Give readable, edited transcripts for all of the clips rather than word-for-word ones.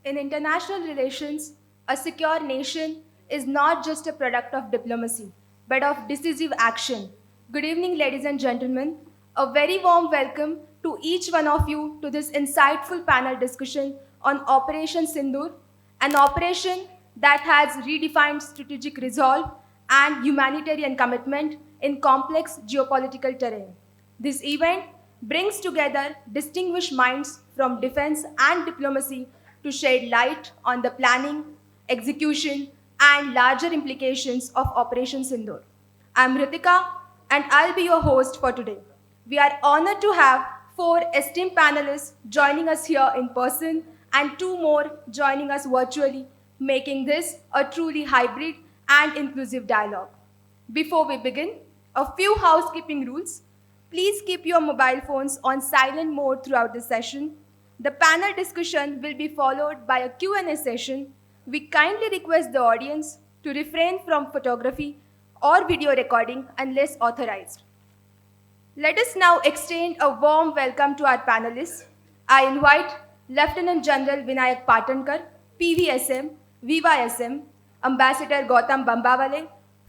In international relations, a secure nation is not just a product of diplomacy, but of decisive action. Good evening, ladies and gentlemen. A very warm welcome to each one of you to this insightful panel discussion on Operation Sindoor, an operation that has redefined strategic resolve and humanitarian commitment in complex geopolitical terrain. This event brings together distinguished minds from defense and diplomacy to shed light on the planning, execution, and larger implications of Operation Sindoor. I'm Ritika, and I'll be your host for today. We are honored to have four esteemed panelists joining us here in person and two more joining us virtually, making this a truly hybrid and inclusive dialogue. Before we begin, a few housekeeping rules. Please keep your mobile phones on silent mode throughout the session. The panel discussion will be followed by a Q&A session. We kindly request the audience to refrain from photography or video recording unless authorized. Let us now extend a warm welcome to our panelists. I invite Lieutenant General Vinayak Patankar, PVSM, Viva SM, Ambassador Gautam Bambawale,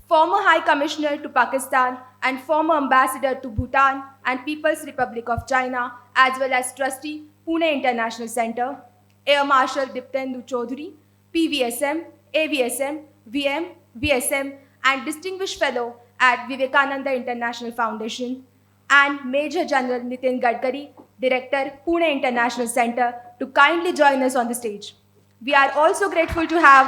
former High Commissioner to Pakistan and former Ambassador to Bhutan and People's Republic of China, as well as Trustee, Pune International Center, Air Marshal Diptendu Choudhury, PVSM, AVSM, VM, VSM, and Distinguished Fellow at Vivekananda International Foundation, and Major General Nitin Gadkari, Director, Pune International Center, to kindly join us on the stage. We are also grateful to have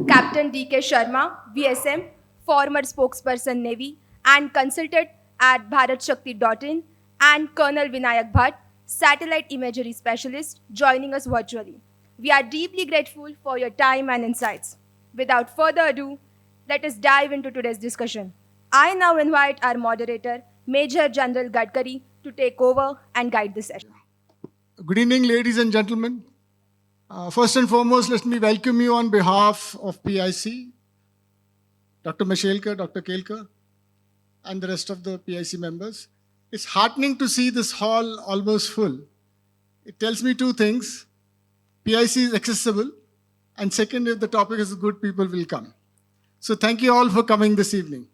Captain D.K. Sharma, VSM, former spokesperson Navy and consultant at bharatshakti.in, and Colonel Vinayak Bhat, satellite imagery specialist, joining us virtually. We are deeply grateful for your time and insights. Without further ado, let us dive into today's discussion. I now invite our moderator, Major General Gadkari, to take over and guide the session. Good evening, ladies and gentlemen. First and foremost, let me welcome you on behalf of PIC, Dr. Mashelkar, Dr. Kelkar, and the rest of the PIC members. It's heartening to see this hall almost full. It tells me two things. PIC is accessible, and second, if the topic is good, people will come. So thank you all for coming this evening.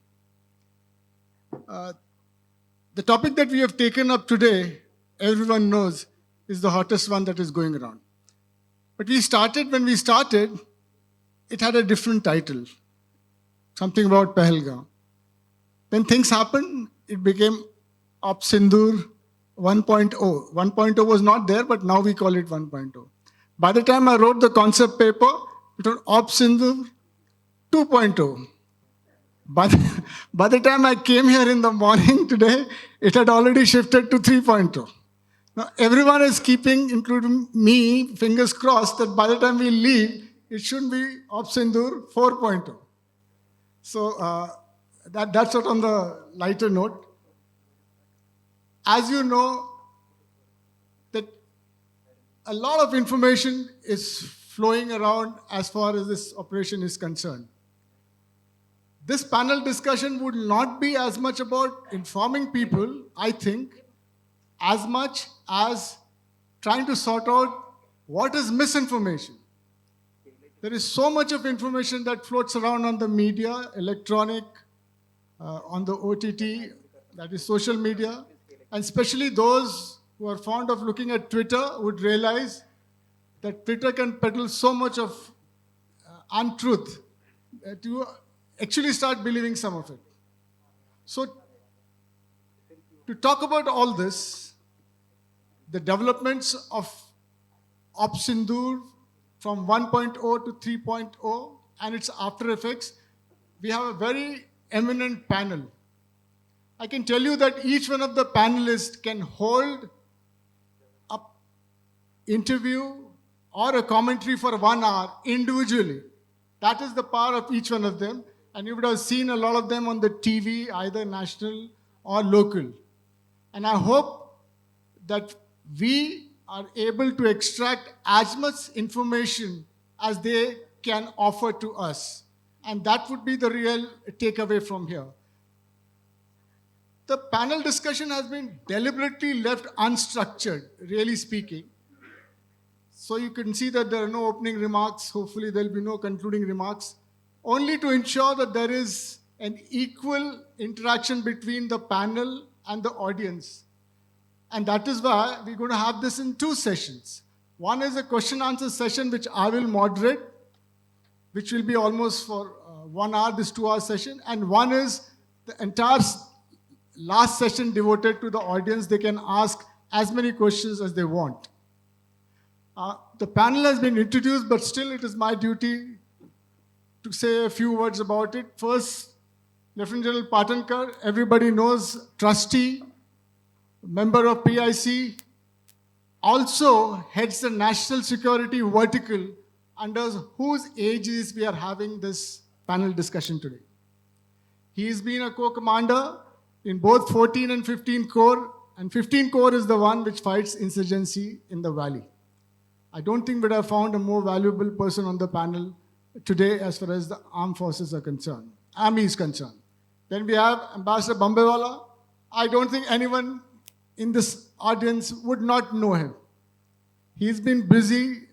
The topic that we have taken up today, everyone knows, is the hottest one that is going around. But when we started, it had a different title, something about Pahalgam. When things happened, it became Op Sindoor 1.0. 1.0 was not there, but now we call it 1.0. By the time I wrote the concept paper, it was Op Sindoor 2.0. By the time I came here in the morning today, it had already shifted to 3.0. Now, everyone is keeping, including me, fingers crossed that by the time we leave, it should be Op Sindoor 4.0. So that's what on the lighter note. As you know, that a lot of information is flowing around as far as this operation is concerned. This panel discussion would not be as much about informing people, I think, as much as trying to sort out what is misinformation. There is so much of information that floats around on the media, electronic, on the OTT, that is social media, and especially those who are fond of looking at Twitter would realize that Twitter can peddle so much of untruth that you actually start believing some of it. So, to talk about all this, the developments of Op Sindoor from 1.0 to 3.0 and its after effects, we have a very eminent panel. I can tell you that each one of the panelists can hold an interview or a commentary for 1 hour individually. That is the power of each one of them. And you would have seen a lot of them on the TV, either national or local. And I hope that we are able to extract as much information as they can offer to us. And that would be the real takeaway from here. The panel discussion has been deliberately left unstructured, really speaking. So you can see that there are no opening remarks. Hopefully, there will be no concluding remarks, only to ensure that there is an equal interaction between the panel and the audience. And that is why we're going to have this in two sessions. One is a question answer session, which I will moderate, which will be almost for 1 hour, this 2 hour session. And one is the entire last session devoted to the audience. They can ask as many questions as they want. The panel has been introduced, but still it is my duty to say a few words about it. First, Lieutenant General Patankar, everybody knows, trustee, member of PIC, also heads the national security vertical under whose aegis we are having this panel discussion today. He has been a co-commander in both 14 and 15 Corps, and 15 Corps is the one which fights insurgency in the valley. I don't think we'd have found a more valuable person on the panel today as far as the armed forces are concerned, army is concerned. Then we have Ambassador Bambawale. I don't think anyone in this audience would not know him. He's been busy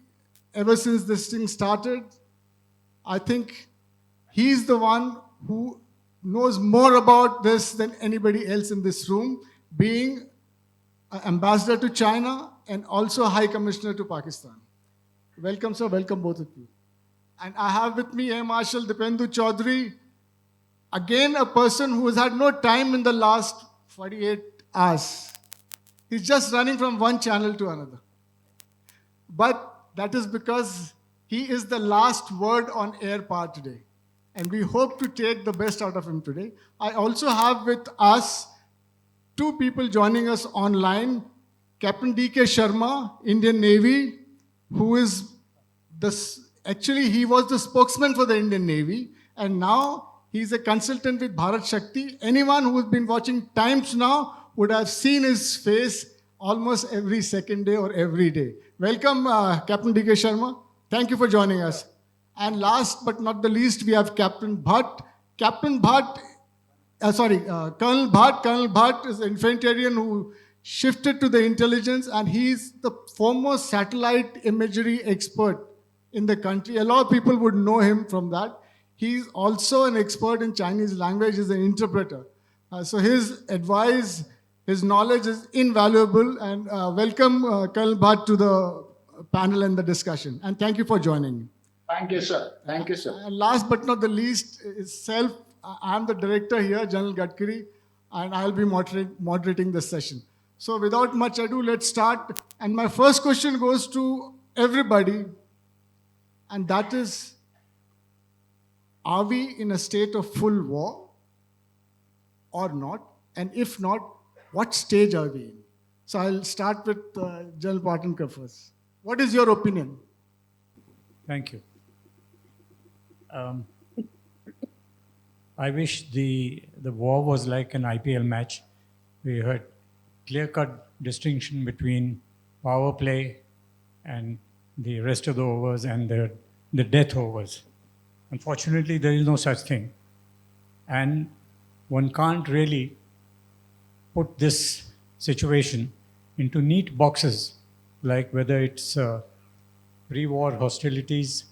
ever since this thing started. I think he's the one who knows more about this than anybody else in this room, being an ambassador to China and also High Commissioner to Pakistan. Welcome, sir. Welcome, both of you. And I have with me Air Marshal Diptendu Choudhury, again a person who has had no time in the last 48 hours. He's just running from one channel to another. But that is because he is the last word on air part today. And we hope to take the best out of him today. I also have with us two people joining us online. Captain D.K. Sharma, Indian Navy, who is actually he was the spokesman for the Indian Navy, and now he's a consultant with Bharat Shakti. Anyone who's been watching Times now would have seen his face almost every second day or every day. Welcome, Captain D.K. Sharma. Thank you for joining us. And last but not the least, we have Captain Bhat. Colonel Bhat. Colonel Bhat is an infantryman who shifted to the intelligence, and he's the foremost satellite imagery expert in the country. A lot of people would know him from that. He's also an expert in Chinese language, as an interpreter. So his advice, his knowledge is invaluable. And welcome, Colonel Bhat, to the panel and the discussion. And thank you for joining me. Thank you, sir. Thank you, sir. And last but not the least, itself, I'm the director here, General Gadkari, and I'll be moderating this session. So without much ado, let's start. And my first question goes to everybody, and that is, are we in a state of full war or not? And if not, what stage are we in? So I'll start with General Patankar first. What is your opinion? Thank you. I wish the war was like an IPL match. We heard clear-cut distinction between power play and the rest of the overs and the death overs. Unfortunately, there is no such thing. And one can't really put this situation into neat boxes, like whether it's pre-war hostilities,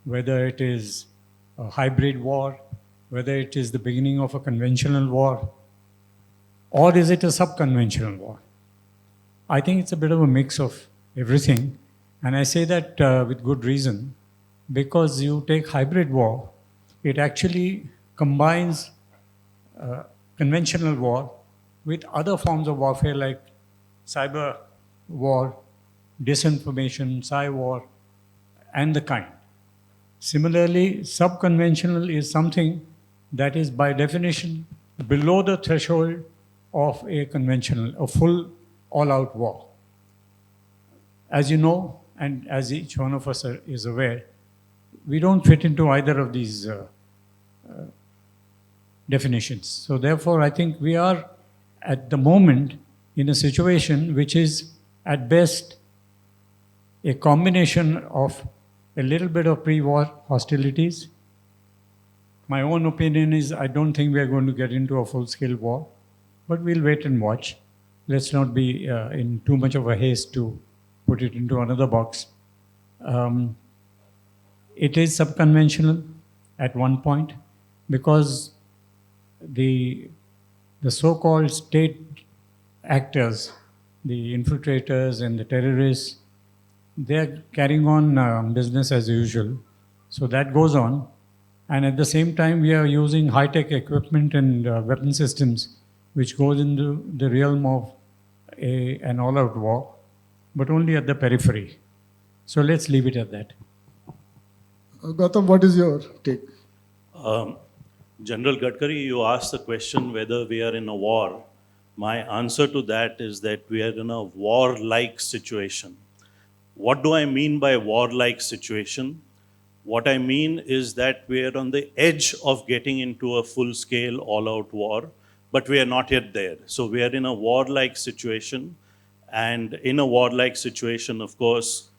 whether it is a hybrid war, whether it is the beginning of a conventional war, or is it a sub-conventional war? I think it's a bit of a mix of everything. And I say that with good reason, because you take hybrid war, it actually combines conventional war with other forms of warfare like cyber war, disinformation, cyber, and the kind. Similarly, sub-conventional is something that is by definition below the threshold of a conventional, a full all-out war. As you know, and as each one of us is aware, we don't fit into either of these definitions. So therefore, I think we are at the moment in a situation which is at best a combination of a little bit of pre-war hostilities. My own opinion is I don't think we are going to get into a full-scale war. But we'll wait and watch. Let's not be in too much of a haste to put it into another box. Um, it is subconventional at one point because the so-called state actors, the infiltrators and the terrorists, they're carrying on business as usual. So that goes on. And at the same time, we are using high-tech equipment and weapon systems, which goes into the realm of an all-out war, but only at the periphery. So let's leave it at that. Gautam, what is your take? General Gadkari, you asked the question whether we are in a war. My answer to that is that we are in a war-like situation. What do I mean by war-like situation? What I mean is that we are on the edge of getting into a full-scale all-out war, but we are not yet there. So we are in a war-like situation, and in a war-like situation, of course,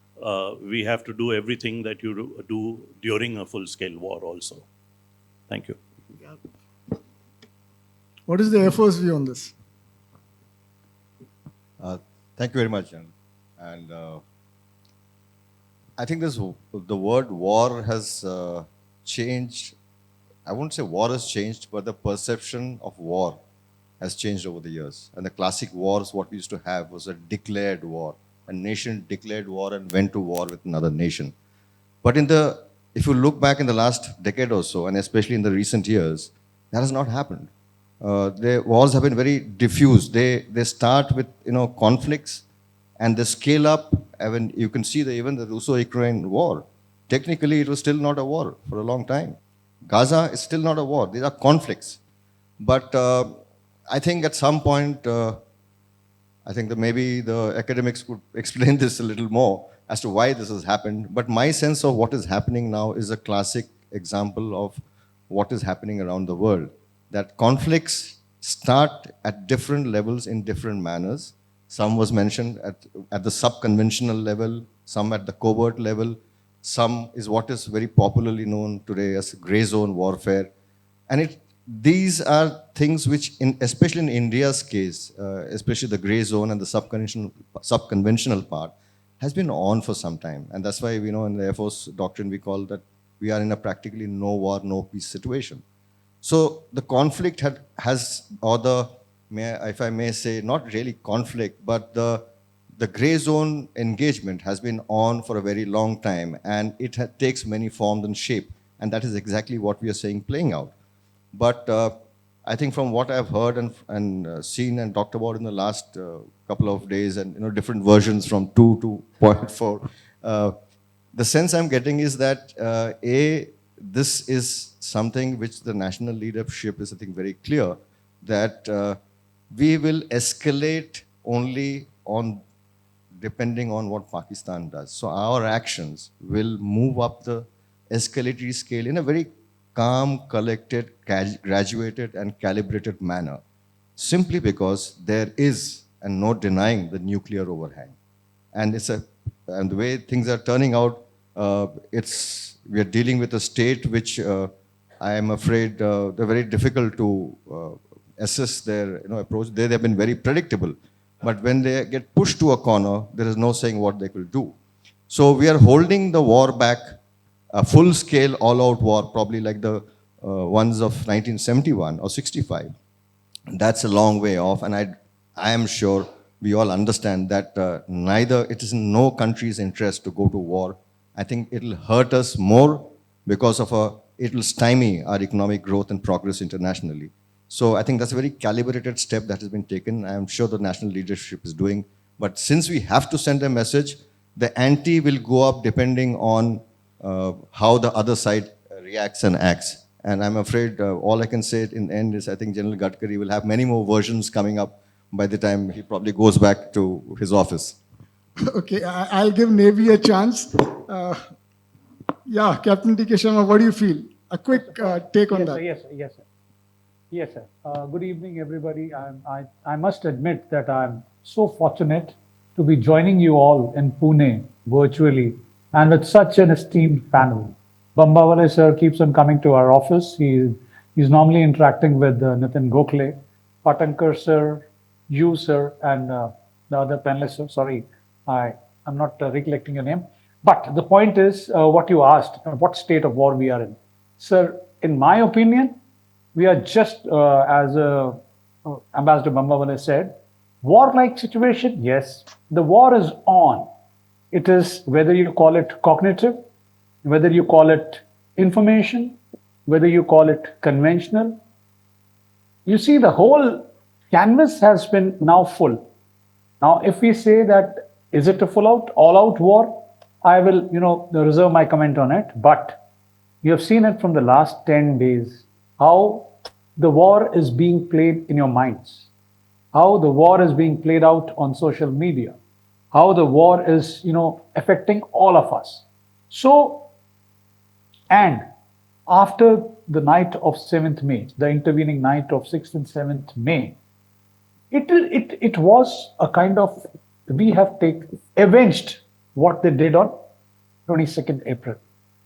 we have to do everything that you do during a full-scale war also. Thank you. What is the Air Force view on this? Thank you very much. And I think the word war has changed. I won't say war has changed, but the perception of war has changed over the years. And the classic wars, what we used to have was a declared war. A nation declared war and went to war with another nation. But if you look back in the last decade or so, and especially in the recent years, that has not happened. The wars have been very diffuse. They start with conflicts, and they scale up. Even you can see even the Russo-Ukraine war. Technically, it was still not a war for a long time. Gaza is still not a war. These are conflicts. But I think at some point, I think that maybe the academics could explain this a little more as to why this has happened. But my sense of what is happening now is a classic example of what is happening around the world. That conflicts start at different levels in different manners. Some was mentioned at the sub-conventional level, some at the covert level, some is what is very popularly known today as gray zone warfare. And these are things which, especially in India's case, especially the gray zone and the sub-conventional part, has been on for some time. And that's why we know in the Air Force doctrine we call that we are in a practically no war, no peace situation. So the conflict if I may say, not really conflict, but the gray zone engagement has been on for a very long time, and it takes many forms and shape, and that is exactly what we are saying playing out. But I think from what I've heard and seen and talked about in the last couple of days, and different versions from 2 to 0.4, the sense I'm getting is that this is something which the national leadership is, I think, very clear that we will escalate only depending on what Pakistan does. So our actions will move up the escalatory scale in a very calm, collected, graduated, and calibrated manner, simply because there is, and no denying, the nuclear overhang. And the way things are turning out, we are dealing with a state which I am afraid they're very difficult to assess their approach. They have been very predictable. But when they get pushed to a corner, there is no saying what they will do. So we are holding the war back, a full-scale all-out war, probably like the ones of 1971 or 65. That's a long way off, and I am sure we all understand that it is in no country's interest to go to war. I think it will hurt us more because it will stymie our economic growth and progress internationally. So I think that's a very calibrated step that has been taken. I am sure the national leadership is doing. But since we have to send a message, the ante will go up depending on how the other side reacts and acts. And I'm afraid all I can say in the end is I think General Gadkari will have many more versions coming up by the time he probably goes back to his office. Okay, I'll give Navy a chance. Captain D.K. Sharma, what do you feel? A quick take on that. Yes, sir. Good evening, everybody. I must admit that I'm so fortunate to be joining you all in Pune virtually and with such an esteemed panel. Bambawale sir keeps on coming to our office. He's normally interacting with Nitin Gokhale. Patankar sir, you sir, and the other panelists. Sir. Sorry, I'm not recollecting your name. But the point is what you asked, what state of war we are in. Sir, in my opinion, we are just, as Ambassador Bambawale said, war-like situation, yes. The war is on. It is whether you call it cognitive, whether you call it information, whether you call it conventional. You see, the whole canvas has been now full. Now, if we say that is it a full out, all out war, I will, reserve my comment on it. But you have seen it from the last 10 days how the war is being played in your minds, how the war is being played out on social media, how the war is, affecting all of us. So, and after the night of 7th May, the intervening night of 6th and 7th May, it was a kind of, we have avenged what they did on 22nd April.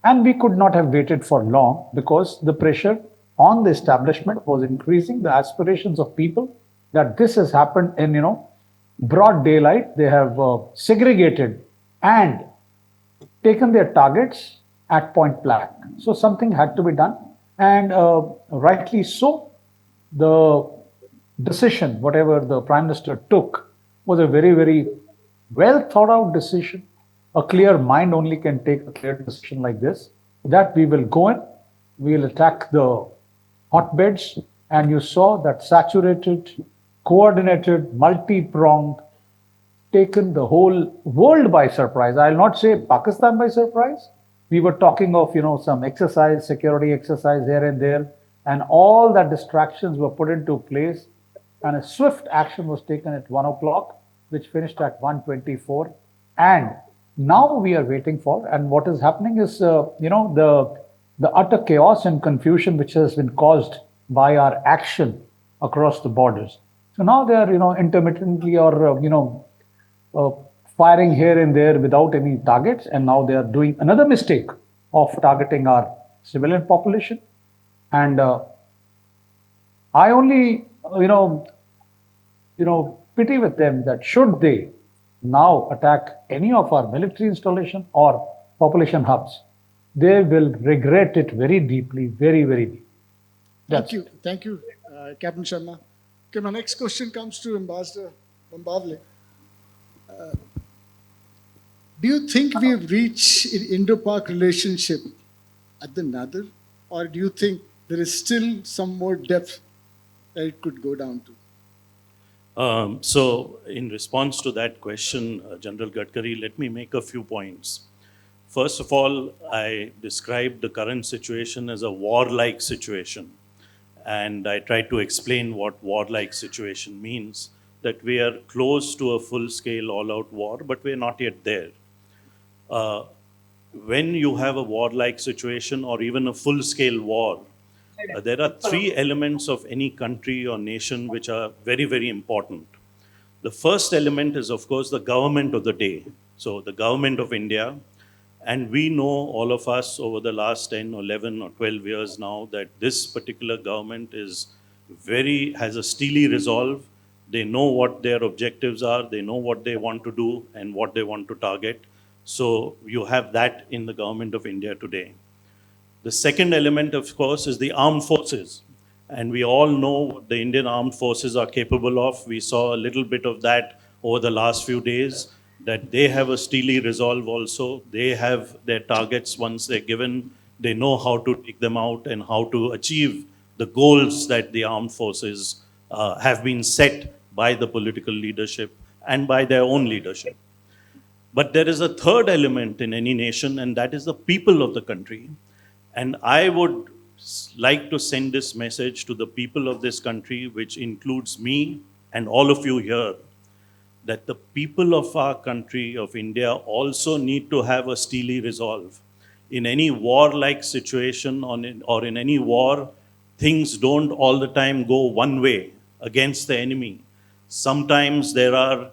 And we could not have waited for long because the pressure on the establishment was increasing, the aspirations of people that this has happened in, broad daylight. They have segregated and taken their targets at point blank. So something had to be done. And rightly so, the decision, whatever the Prime Minister took, was a very, very well thought out decision. A clear mind only can take a clear decision like this, that we will go in, we will attack the hotbeds, and you saw that saturated, coordinated, multi-pronged, taken the whole world by surprise. I'll not say Pakistan by surprise. We were talking of, some exercise, security exercise here and there, and all that distractions were put into place, and a swift action was taken at 1 o'clock, which finished at 1:24. And now we are waiting for, and what is happening is, the utter chaos and confusion which has been caused by our action across the borders. So now they are, intermittently or, firing here and there without any targets, and now they are doing another mistake of targeting our civilian population. And I only, pity with them that should they now attack any of our military installation or population hubs, they will regret it very deeply, very, very deeply. Thank you, Captain Sharma. Okay, my next question comes to Ambassador Bambawale. Do you think we have reached an Indo-Pak relationship at the nadir, or do you think there is still some more depth that it could go down to? So, in response to that question, General Gadkari, let me make a few points. First of all, I described the current situation as a warlike situation. And I tried to explain what warlike situation means, that we are close to a full-scale all-out war, but we're not yet there. When you have a warlike situation or even a full-scale war, there are three elements of any country or nation which are very, very important. The first element is, of course, the government of the day. So the government of India, and we know, all of us, over the last 10 or 11 or 12 years now, that this particular government has a steely resolve. They know what their objectives are, they know what they want to do and what they want to target. So you have that in the government of India today. The second element, of course, is the armed forces. And we all know what the Indian armed forces are capable of. We saw a little bit of that over the last few days, that they have a steely resolve also. They have their targets once they're given. They know how to take them out and how to achieve the goals that the armed forces have been set by the political leadership and by their own leadership. But there is a third element in any nation, and that is the people of the country. And I would like to send this message to the people of this country, which includes me and all of you here, that the people of our country, of India, also need to have a steely resolve. In any war-like situation or in any war, things don't all the time go one way against the enemy. Sometimes there are,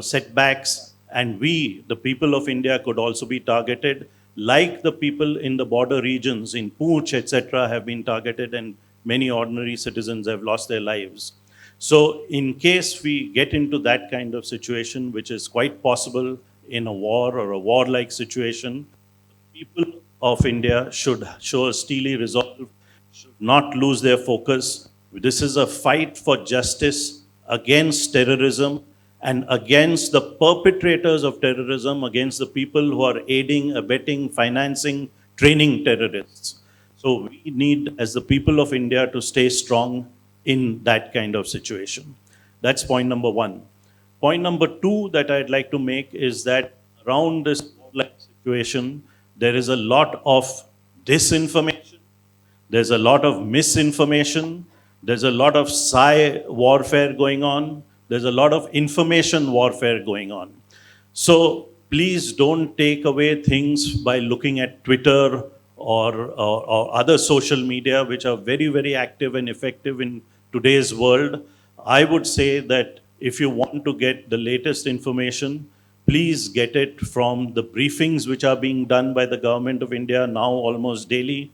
setbacks, and we, the people of India, could also be targeted, like the people in the border regions, in Pune, etc., have been targeted, and many ordinary citizens have lost their lives. So in case we get into that kind of situation, which is quite possible in a war or a warlike situation, people of India should show a steely resolve, should not lose their focus. This is a fight for justice against terrorism and against the perpetrators of terrorism, against the people who are aiding, abetting, financing, training terrorists. So we need, as the people of India, to stay strong in that kind of situation. That's point number one. Point number two that I'd like to make is that around this warlike situation, there is a lot of disinformation, there's a lot of misinformation, there's a lot of warfare going on, there's a lot of information warfare going on. So please don't take away things by looking at Twitter or other social media, which are very, very active and effective in today's world. I would say that if you want to get the latest information, please get it from the briefings which are being done by the Government of India now almost daily.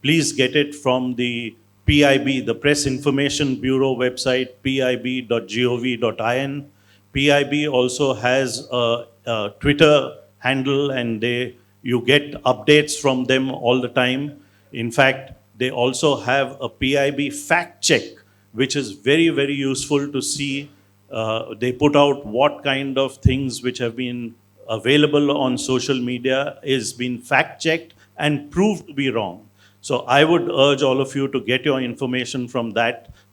Please get it from the PIB, the Press Information Bureau website, pib.gov.in. PIB also has a Twitter handle, and you get updates from them all the time. In fact, they also have a PIB fact check, which is very, very useful to see. They put out what kind of things which have been available on social media is been fact checked and proved to be wrong. So I would urge all of you to get your information from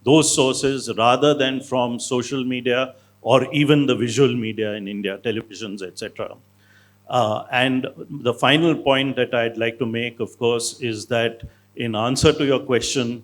those sources, rather than from social media or even the visual media in India, televisions, etc. And the final point that I'd like to make, of course, is that in answer to your question,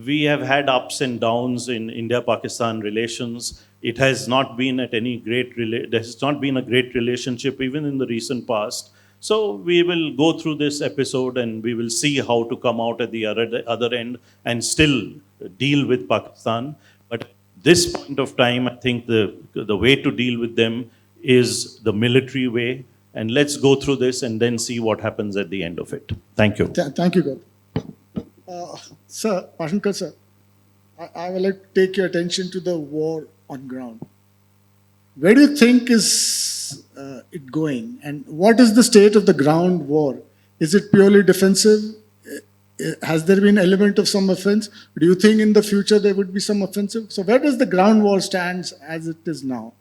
we have had ups and downs in India-Pakistan relations. It has not been at any there has not been a great relationship even in the recent past. So we will go through this episode and we will see how to come out at the other end and still deal with Pakistan. But at this point of time, I think the way to deal with them is the military way. And let's go through this and then see what happens at the end of it. Thank you. Thank you, Gautam. Sir, Patankar sir, I would like to take your attention to the war on ground. Where do you think is it going? And what is the state of the ground war? Is it purely defensive? Has there been an element of some offense? Do you think in the future there would be some offensive? So where does the ground war stand as it is now?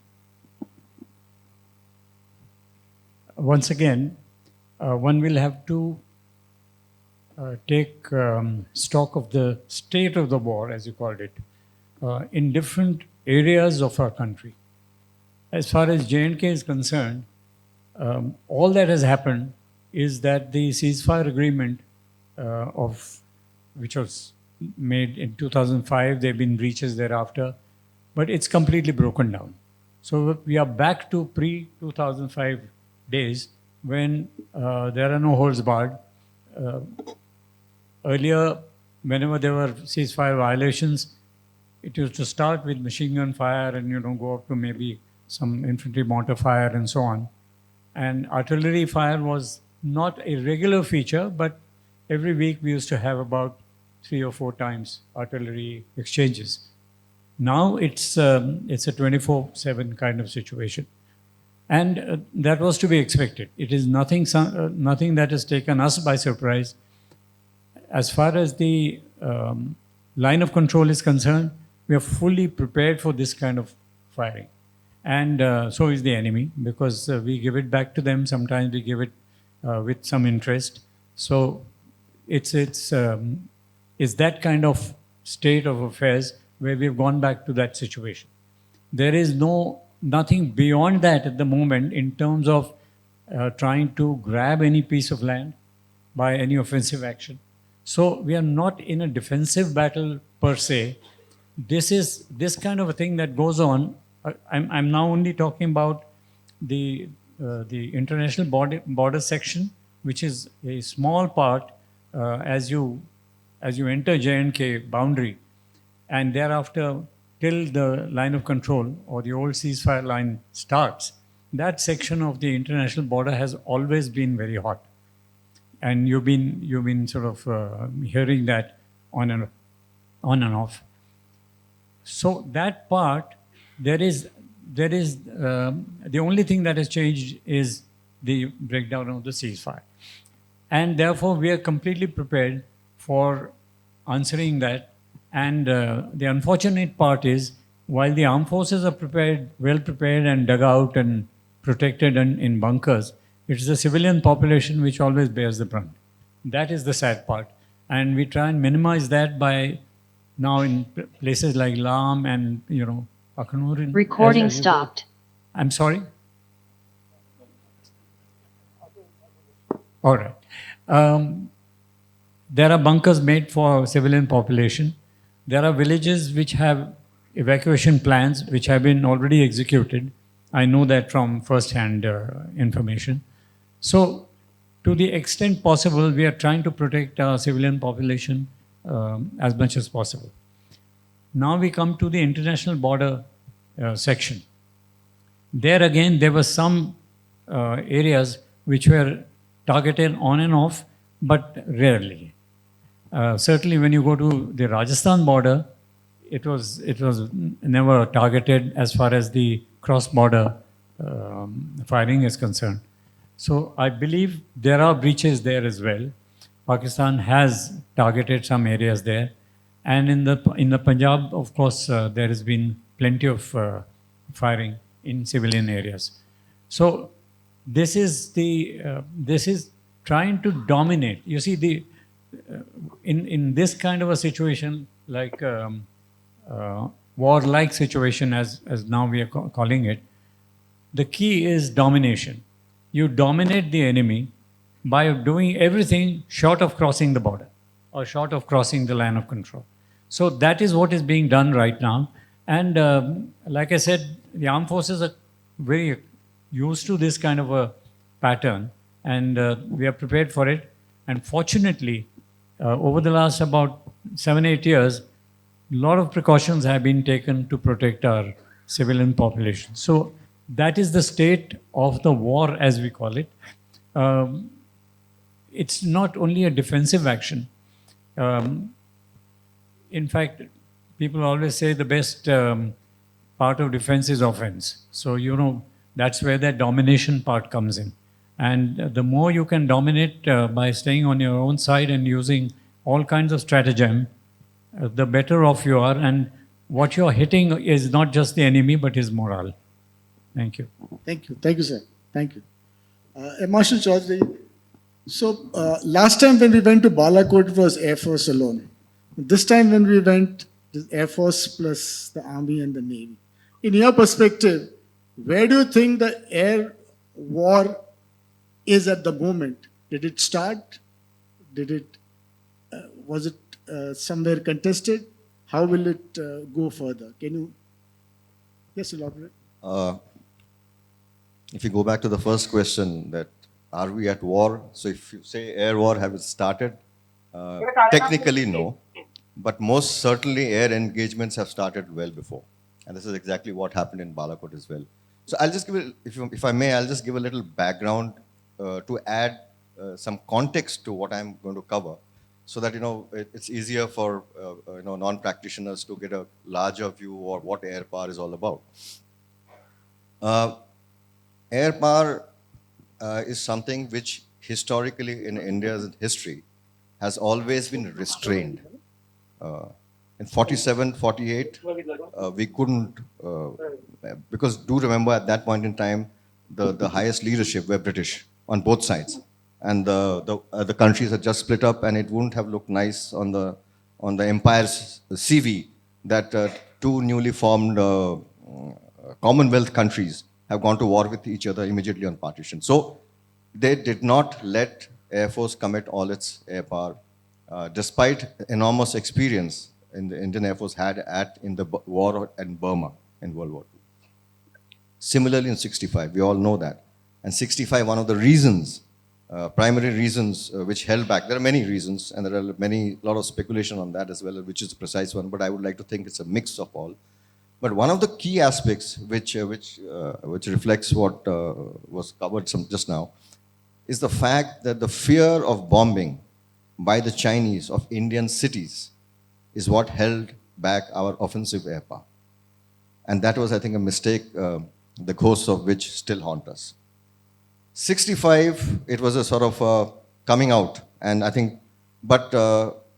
Once again, one will have to take stock of the state of the war, as you called it, in different areas of our country. As far as J&K is concerned, all that has happened is that the ceasefire agreement which was made in 2005, there have been breaches thereafter, but it's completely broken down. So we are back to pre-2005 days when there are no holds barred. Earlier, whenever there were ceasefire violations, it used to start with machine gun fire and go up to maybe some infantry mortar fire and so on. And artillery fire was not a regular feature, but every week we used to have about 3 or 4 times artillery exchanges. Now it's a 24/7 kind of situation. And that was to be expected. It is nothing that has taken us by surprise. As far as the line of control is concerned, we are fully prepared for this kind of firing. And so is the enemy, because we give it back to them. Sometimes we give it with some interest. So it's that kind of state of affairs where we've gone back to that situation. There is nothing beyond that at the moment in terms of trying to grab any piece of land by any offensive action. So we are not in a defensive battle per se. This kind of a thing that goes on. I'm now only talking about the international border section, which is a small part as you enter J&K boundary, and thereafter till the line of control or the old ceasefire line starts. That section of the international border has always been very hot, and you've been sort of hearing that on on and off. So that part, the only thing that has changed is the breakdown of the ceasefire. And therefore, we are completely prepared for answering that. And the unfortunate part is, while the armed forces are prepared, well prepared and dug out and protected in bunkers, it's the civilian population which always bears the brunt. That is the sad part. And we try and minimize that by now in places like Lam and, Akhnur. Recording stopped. I'm sorry? All right. There are bunkers made for civilian population. There are villages which have evacuation plans which have been already executed. I know that from first-hand information. So, to the extent possible, we are trying to protect our civilian population as much as possible. Now we come to the international border section. There again, there were some areas which were targeted on and off, but rarely. Certainly, when you go to the Rajasthan border, it was never targeted as far as the cross-border firing is concerned. So I believe there are breaches there as well. Pakistan has targeted some areas there, and in the Punjab, of course, there has been plenty of firing in civilian areas. So this is trying to dominate. You see, in this kind of a situation, like war-like situation, as now we are calling it, the key is domination. You dominate the enemy by doing everything short of crossing the border or short of crossing the line of control. So that is what is being done right now. And like I said, the armed forces are very used to this kind of a pattern, and we are prepared for it. And fortunately, over the last about 7-8 years, a lot of precautions have been taken to protect our civilian population. So that is the state of the war, as we call it. It's not only a defensive action. In fact, people always say the best part of defense is offense. So, that's where that domination part comes in. And the more you can dominate by staying on your own side and using all kinds of stratagem, the better off you are. And what you're hitting is not just the enemy, but his morale. Thank you. Thank you. Thank you, sir. Thank you. Marshal Choudhury, so last time when we went to Balakot, it was Air Force alone. This time when we went, the Air Force plus the Army and the Navy. In your perspective, where do you think the air war is at the moment? Did it start? Was it somewhere contested? How will it go further? Can you, yes, elaborate? If you go back to the first question, that are we at war? So if you say air war, have it started? Technically, no. But most certainly air engagements have started well before. And this is exactly what happened in Balakot as well. So I'll just give, if I may, I'll just give a little background to add some context to what I'm going to cover, so that it's easier for non-practitioners to get a larger view of what air power is all about. Air power is something which historically in India's history has always been restrained. In 47, 48, we couldn't, because do remember at that point in time, the highest leadership were British on both sides. And the countries had just split up, and it wouldn't have looked nice on the empire's CV that two newly formed Commonwealth countries have gone to war with each other immediately on partition. So they did not let Air Force commit all its air power, despite enormous experience in the Indian Air Force had in the war in Burma in World War II. Similarly in 65, we all know that. And 65, one of the reasons, primary reasons which held back, there are many reasons, and there are a lot of speculation on that as well, which is the precise one, but I would like to think it's a mix of all. But one of the key aspects which reflects what was covered just now is the fact that the fear of bombing by the Chinese of Indian cities is what held back our offensive air power. And that was, I think, a mistake, the ghosts of which still haunt us. 65, it was a sort of coming out, and I think, but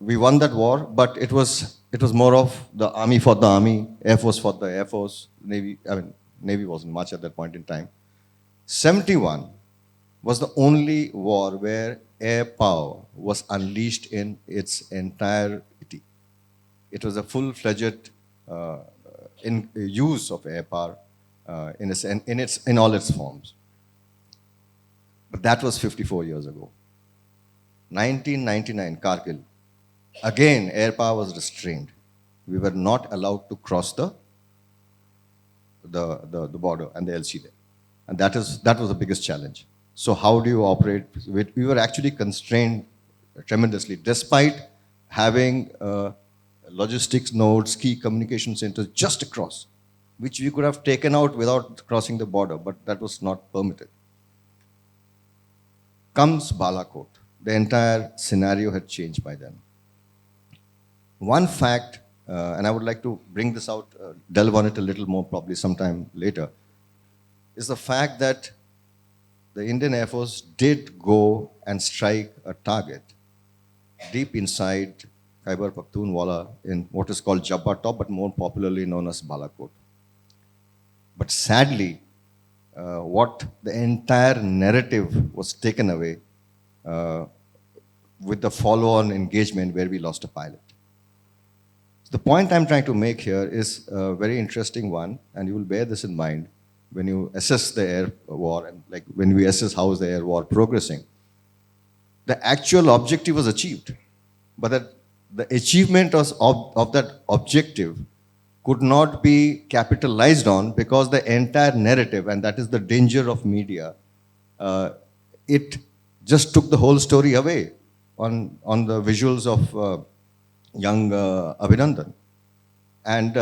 we won that war, but it was more of the army for the army, Air Force for the Air Force, Navy, I mean, Navy wasn't much at that point in time. 71 was the only war where air power was unleashed in its entirety. It was a full-fledged use of air power in all its forms. But that was 54 years ago. 1999, Kargil. Again, air power was restrained. We were not allowed to cross the border and the LC there. And that was the biggest challenge. So how do you operate? We were actually constrained tremendously, despite having logistics nodes, key communication centers just across, which we could have taken out without crossing the border, but that was not permitted. Comes Balakot. The entire scenario had changed by then. One fact, and I would like to bring this out, delve on it a little more probably sometime later, is the fact that the Indian Air Force did go and strike a target deep inside Khyber Pakhtunkhwa in what is called Jabba Top, but more popularly known as Balakot. But sadly, what the entire narrative was taken away with the follow-on engagement where we lost a pilot. The point I'm trying to make here is a very interesting one, and you will bear this in mind when you assess the air war and like when we assess how is the air war progressing. The actual objective was achieved, but that the achievement of that objective could not be capitalized on because the entire narrative, and that is the danger of media, it just took the whole story away on the visuals of young Abhinandan. And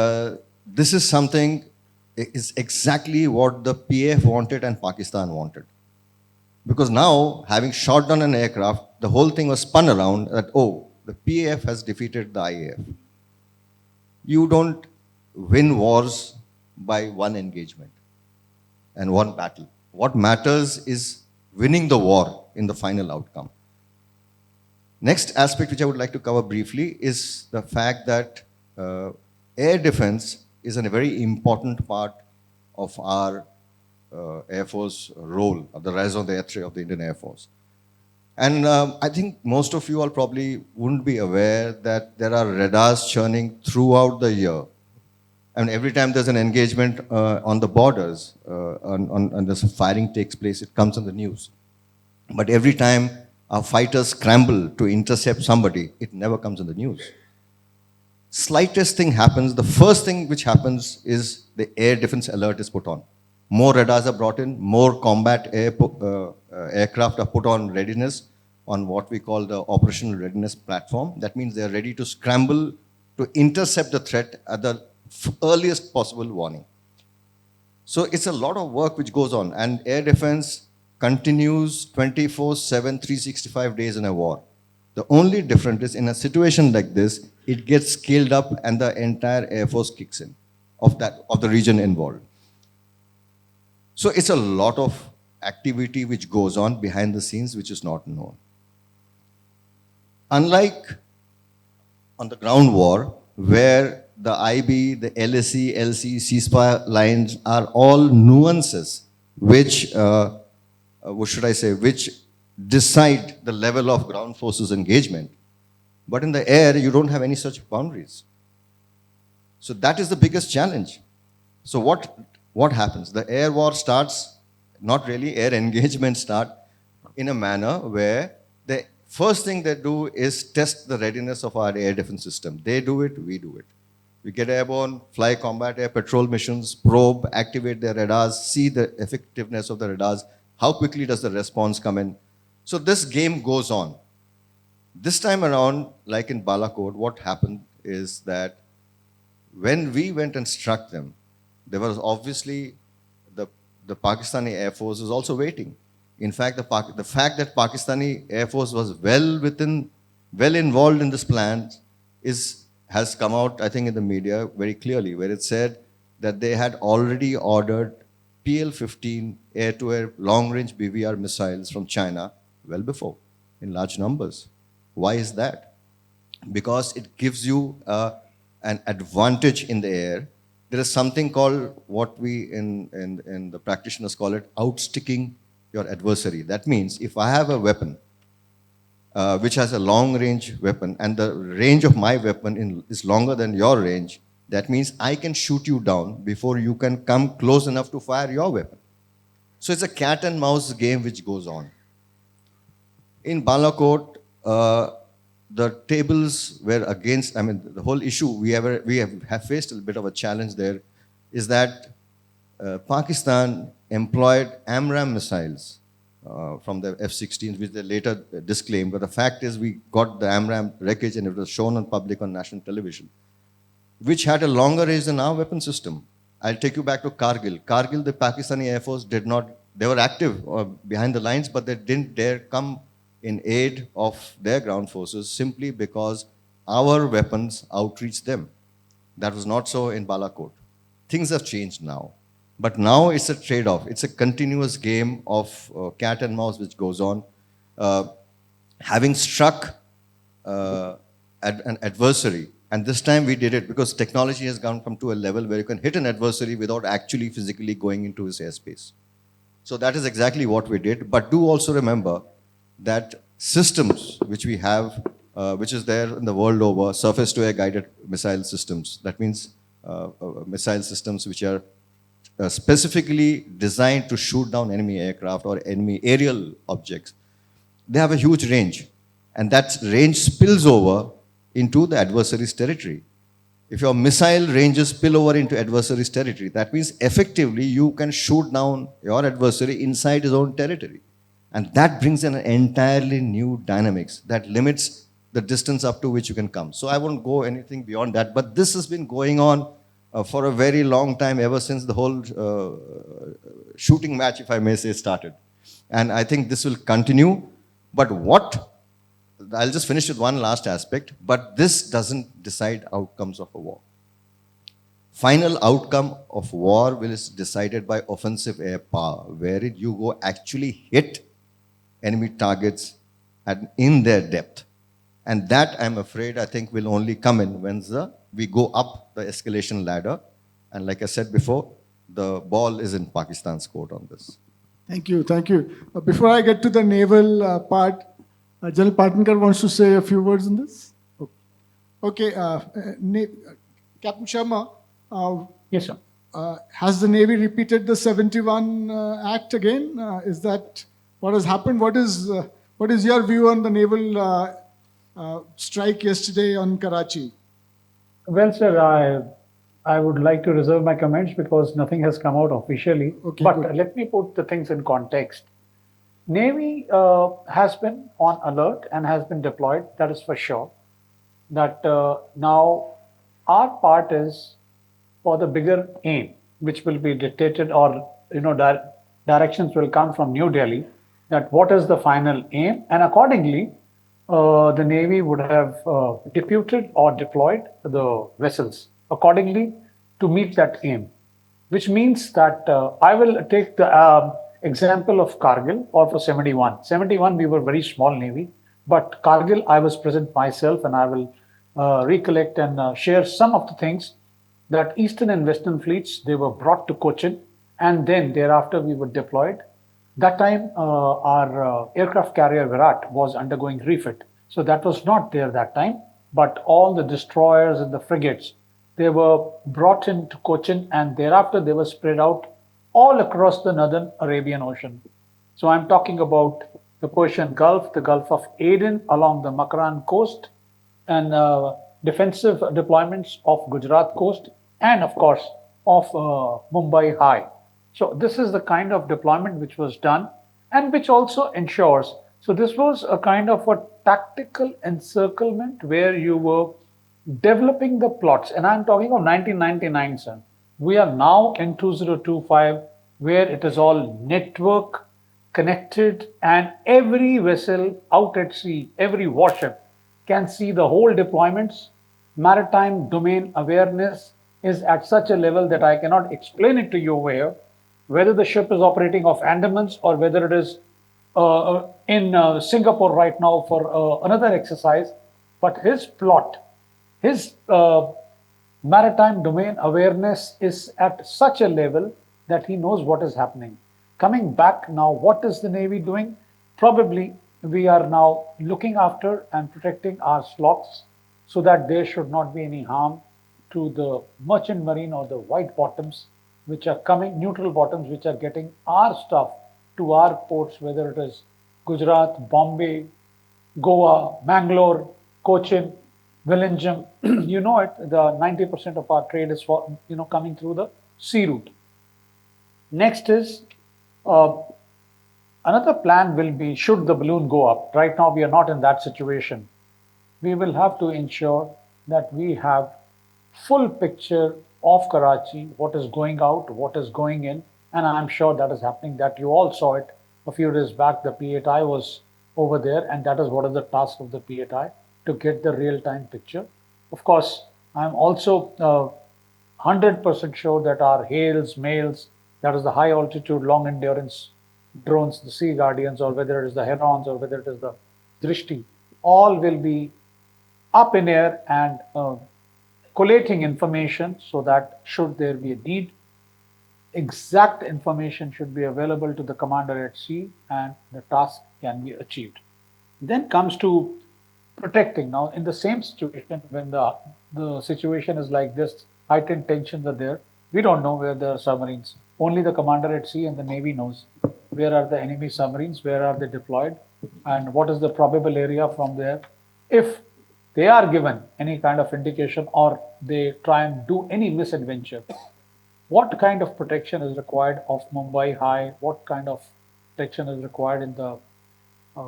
this is something, is exactly what the PAF wanted and Pakistan wanted. Because now, having shot down an aircraft, the whole thing was spun around that, oh, the PAF has defeated the IAF. You don't win wars by one engagement and one battle. What matters is winning the war in the final outcome. Next aspect which I would like to cover briefly is the fact that air defense is a very important part of our Air Force role, of the raison d'etre of the Indian Air Force. And I think most of you all probably wouldn't be aware that there are radars churning throughout the year. And every time there's an engagement on the borders, and this firing takes place, it comes on the news. But every time our fighters scramble to intercept somebody, it never comes on the news. Slightest thing happens, the first thing which happens is the air defense alert is put on. More radars are brought in, more combat aircraft are put on readiness on what we call the operational readiness platform. That means they are ready to scramble to intercept the threat at the earliest possible warning. So it's a lot of work which goes on, and air defense continues 24/7, 365 days in a war. The only difference is in a situation like this, it gets scaled up and the entire Air Force kicks in of the region involved. So it's a lot of activity which goes on behind the scenes which is not known. Unlike on the ground war, where the IB, the LSE, LC, ceasefire lines are all nuances which, which decide the level of ground forces engagement. But in the air, you don't have any such boundaries. So that is the biggest challenge. So what happens? The air war starts, not really, air engagement start in a manner where the first thing they do is test the readiness of our air defense system. They do it, we do it. We get airborne, fly combat air patrol missions, probe, activate their radars, see the effectiveness of the radars, how quickly does the response come in. So this game goes on. This time around, like in Balakot, what happened is that when we went and struck them, there was obviously the Pakistani Air Force was also waiting. In fact, the fact that Pakistani Air Force was well involved in this plan has come out, I think, in the media very clearly, where it said that they had already ordered PL-15 air-to-air long-range BVR missiles from China well before, in large numbers. Why is that? Because it gives you an advantage in the air. There is something called what we in the practitioners call it outsticking your adversary. That means if I have a weapon which has a long range weapon and the range of my weapon is longer than your range, that means I can shoot you down before you can come close enough to fire your weapon. So it's a cat and mouse game which goes on. In Balakot, the tables were against, I mean, the whole issue, we have faced a bit of a challenge there, is that Pakistan employed AMRAAM missiles from the F-16s, which they later disclaimed. But the fact is we got the AMRAAM wreckage and it was shown on public on national television, which had a longer range than our weapon system. I'll take you back to Kargil. Kargil, the Pakistani Air Force did not, they were active behind the lines, but they didn't dare come in aid of their ground forces simply because our weapons outreached them. That was not so in Balakot. Things have changed now. But now it's a trade-off. It's a continuous game of cat and mouse which goes on. Having struck an adversary, and this time we did it because technology has gone to a level where you can hit an adversary without actually physically going into his airspace. So that is exactly what we did. But do also remember that systems which we have, which is there in the world over, surface-to-air guided missile systems. That means missile systems which are specifically designed to shoot down enemy aircraft or enemy aerial objects. They have a huge range, and that range spills over into the adversary's territory. If your missile ranges spill over into adversary's territory, that means effectively you can shoot down your adversary inside his own territory. And that brings in an entirely new dynamics that limits the distance up to which you can come. So I won't go anything beyond that, but this has been going on for a very long time, ever since the whole shooting match, if I may say, started. And I think this will continue. But I'll just finish with one last aspect, but this doesn't decide outcomes of a war. Final outcome of war is decided by offensive air power, wherein you go actually hit enemy targets in their depth. And that, I'm afraid, I think will only come in when we go up the escalation ladder. And like I said before, the ball is in Pakistan's court on this. Thank you, thank you. Before I get to the naval part, General Patankar wants to say a few words on this. Okay, Captain Sharma. Yes, sir. Has the Navy repeated the 71 Act again? Is that what has happened? What is your view on the naval strike yesterday on Karachi? Well, sir, I would like to reserve my comments because nothing has come out officially. Okay, but good. let me put the things in context. Navy has been on alert and has been deployed, that is for sure. That now our part is for the bigger aim, which will be dictated or directions will come from New Delhi, that what is the final aim, and accordingly the Navy would have deputed or deployed the vessels accordingly to meet that aim, which means that I will take the example of Kargil or for 71. 71, we were very small Navy, but Kargil, I was present myself, and I will recollect and share some of the things that Eastern and Western fleets, they were brought to Cochin, and then thereafter we were deployed. That time, our aircraft carrier Virat was undergoing refit. So that was not there that time, but all the destroyers and the frigates, they were brought into Cochin, and thereafter they were spread out all across the northern Arabian Ocean. So I'm talking about the Persian Gulf, the Gulf of Aden along the Makran coast, and defensive deployments of Gujarat coast, and of course of Mumbai High. So this is the kind of deployment which was done, and which also ensures, so this was a kind of a tactical encirclement where you were developing the plots, and I'm talking of 1999, sir. We are now in 2025, where it is all network connected, and every vessel out at sea, every warship can see the whole deployments maritime domain awareness is at such a level that I cannot explain it to you over here, whether the ship is operating off Andamans or whether it is in Singapore right now for another exercise. But his plot, his maritime domain awareness is at such a level that he knows what is happening. Coming back now, what is the Navy doing? Probably we are now looking after and protecting our slocks so that there should not be any harm to the merchant marine or the white bottoms which are coming, neutral bottoms which are getting our stuff to our ports, whether it is Gujarat, Bombay, Goa, Mangalore, Cochin, Villingam. You know it, the 90% of our trade is for, coming through the sea route. Next is another plan will be, should the balloon go up. Right now we are not in that situation. We will have to ensure that we have full picture of Karachi, what is going out, what is going in, and I'm sure that is happening. That you all saw it a few days back. The PAI was over there, and that is what is the task of the PAI, to get the real-time picture. Of course, I'm also 100% sure that our hails, mails, that is the high altitude, long endurance drones, the Sea Guardians, or whether it is the Herons, or whether it is the Drishti, all will be up in air and collating information so that should there be a need, exact information should be available to the commander at sea and the task can be achieved. Then comes to protecting. Now, in the same situation, when the situation is like this, heightened tensions are there, we don't know where there are submarines. Only the commander at sea and the Navy knows where are the enemy submarines, where are they deployed, and what is the probable area from there. If they are given any kind of indication or they try and do any misadventure, what kind of protection is required of Mumbai High, what kind of protection is required in the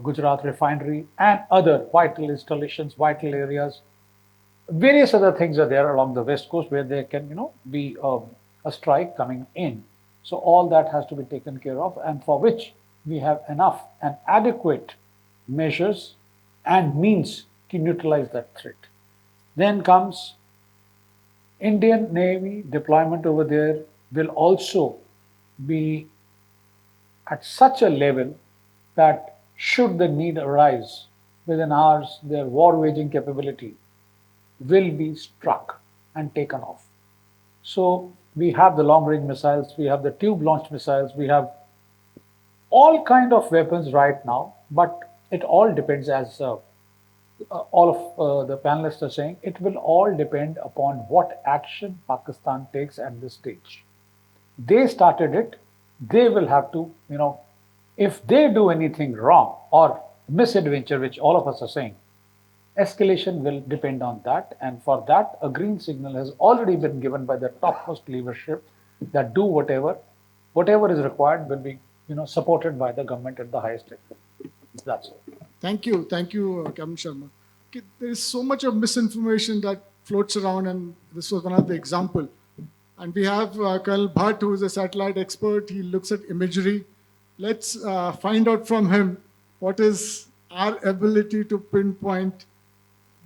Gujarat refinery and other vital installations, vital areas. Various other things are there along the west coast where there can, be a strike coming in. So all that has to be taken care of, and for which we have enough and adequate measures and means to neutralize that threat. Then comes Indian Navy deployment over there will also be at such a level that should the need arise within hours, their war waging capability will be struck and taken off. So we have the long range missiles, we have the tube launched missiles, we have all kind of weapons right now, but it all depends, as all of the panelists are saying, it will all depend upon what action Pakistan takes at this stage. They started it, they will have to, if they do anything wrong or misadventure, which all of us are saying, escalation will depend on that. And for that, a green signal has already been given by the topmost leadership that do whatever is required will be, supported by the government at the highest level. That's all. Thank you, Captain Sharma. Okay, there is so much of misinformation that floats around, and this was one of the example. And we have Colonel Bhat, who is a satellite expert. He looks at imagery. Let's find out from him what is our ability to pinpoint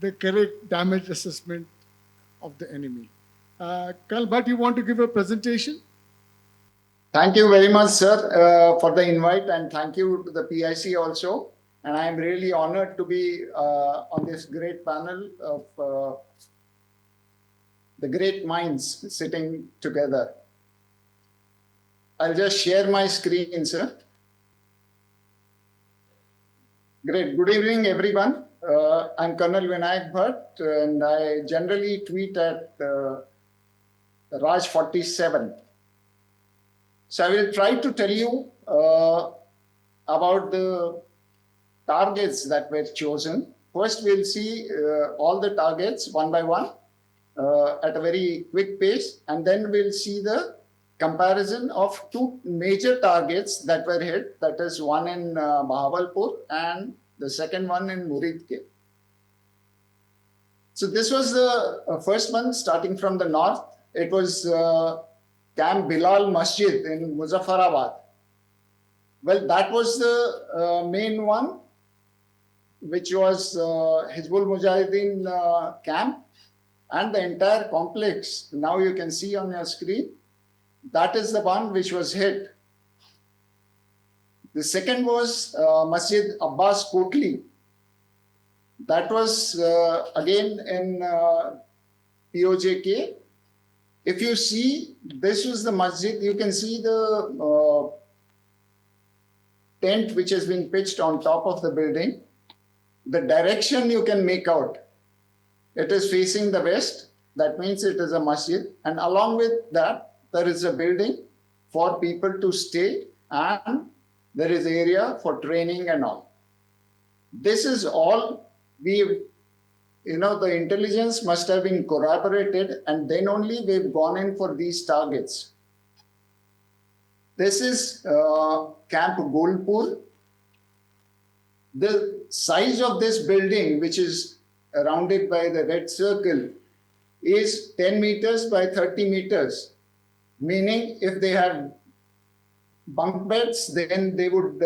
the correct damage assessment of the enemy. Colonel Bhat, you want to give a presentation? Thank you very much, sir, for the invite, and thank you to the PIC also. And I am really honored to be on this great panel of the great minds sitting together. I'll just share my screen, sir. Great. Good evening, everyone. I'm Colonel Vinayak Bhat, and I generally tweet at Raj 47. So I will try to tell you about the targets that were chosen. First, we'll see all the targets one by one at a very quick pace, and then we'll see the comparison of two major targets that were hit, that is one in Bahawalpur and the second one in Muridke. So this was the first one starting from the north. It was Camp Bilal Masjid in Muzaffarabad. Well, that was the main one, which was Hizbul Mujahideen camp. and the entire complex, now you can see on your screen, that is the one which was hit. The second was Masjid Abbas Kotli. That was again in POJK. If you see, this was the masjid, you can see the tent which has been pitched on top of the building. The direction you can make out. It is facing the west. That means it is a masjid. And along with that, there is a building for people to stay, and there is area for training and all. This is all the intelligence must have been corroborated, and then only we've gone in for these targets. This is Camp Golpur. The size of this building, which is surrounded by the red circle, is 10 meters by 30 meters. Meaning, if they had bunk beds, then they would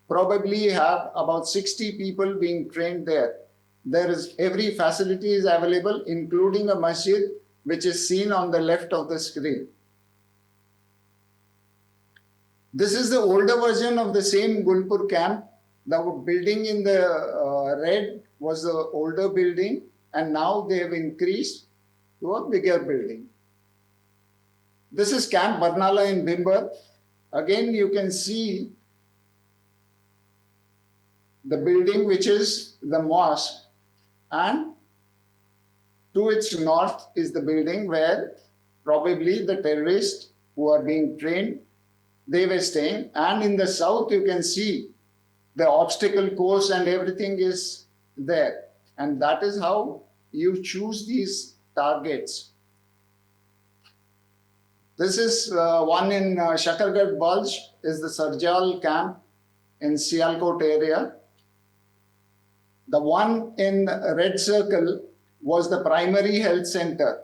probably have about 60 people being trained there. There is every facility is available, including a masjid, which is seen on the left of the screen. This is the older version of the same Gulpur camp. The building in the red was the older building, and now they have increased to a bigger building. This is Camp Barnala in Bimbar. Again, you can see the building which is the mosque, and to its north is the building where probably the terrorists who are being trained, they were staying. And in the south, you can see the obstacle course and everything is there. And that is how you choose these targets. This is one in Shakargarh Bulge, is the Sarjal camp in Sialkot area. The one in red circle was the primary health center.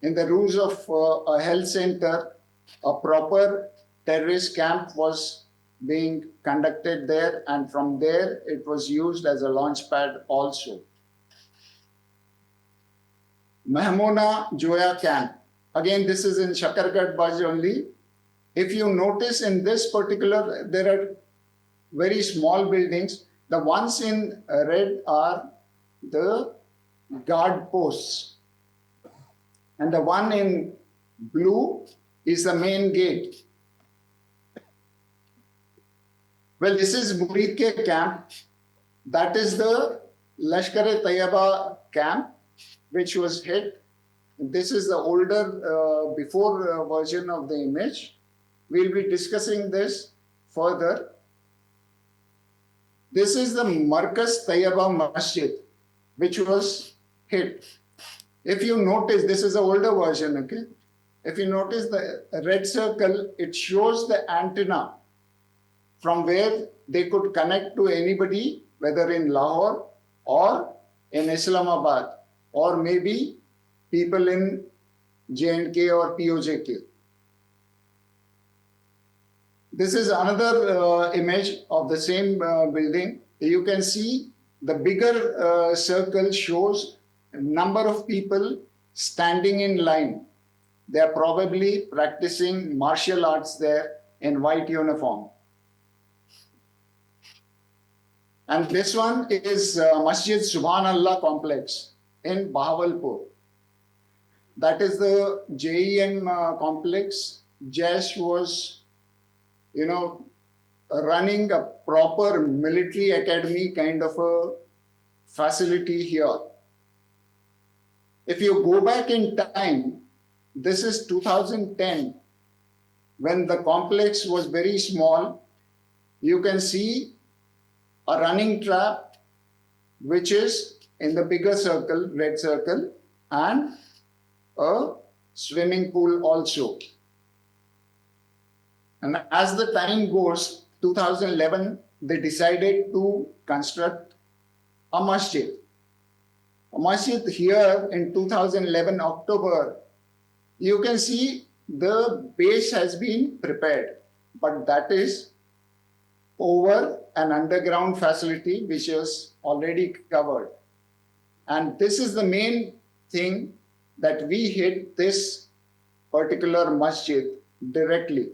In the rules of a health center, a proper terrorist camp was being conducted there, and from there it was used as a launch pad also. Mahmona Joya camp. Again, this is in Shakargarh Baj only. If you notice in this particular, there are very small buildings. The ones in red are the guard posts. And the one in blue is the main gate. Well, this is Muridke camp. That is the Lashkar-e-Tayyaba camp, which was hit. This is the older, before version of the image. We'll be discussing this further. This is the Markaz Tayyaba Masjid, which was hit. If you notice, this is an older version, okay? If you notice the red circle, it shows the antenna from where they could connect to anybody, whether in Lahore or in Islamabad, or maybe people in J&K or POJK. This is another image of the same building. You can see the bigger circle shows a number of people standing in line. They are probably practicing martial arts there in white uniform. And this one is Masjid Subhanallah complex in Bahawalpur. That is the JEM complex. Jaish was, running a proper military academy kind of a facility here. If you go back in time, this is 2010, when the complex was very small. You can see a running trap, which is in the bigger circle, red circle, and a swimming pool also. And as the time goes, 2011, they decided to construct a masjid. A masjid here in 2011, October, you can see the base has been prepared, but that is over an underground facility which is already covered. And this is the main thing that we hit this particular masjid directly.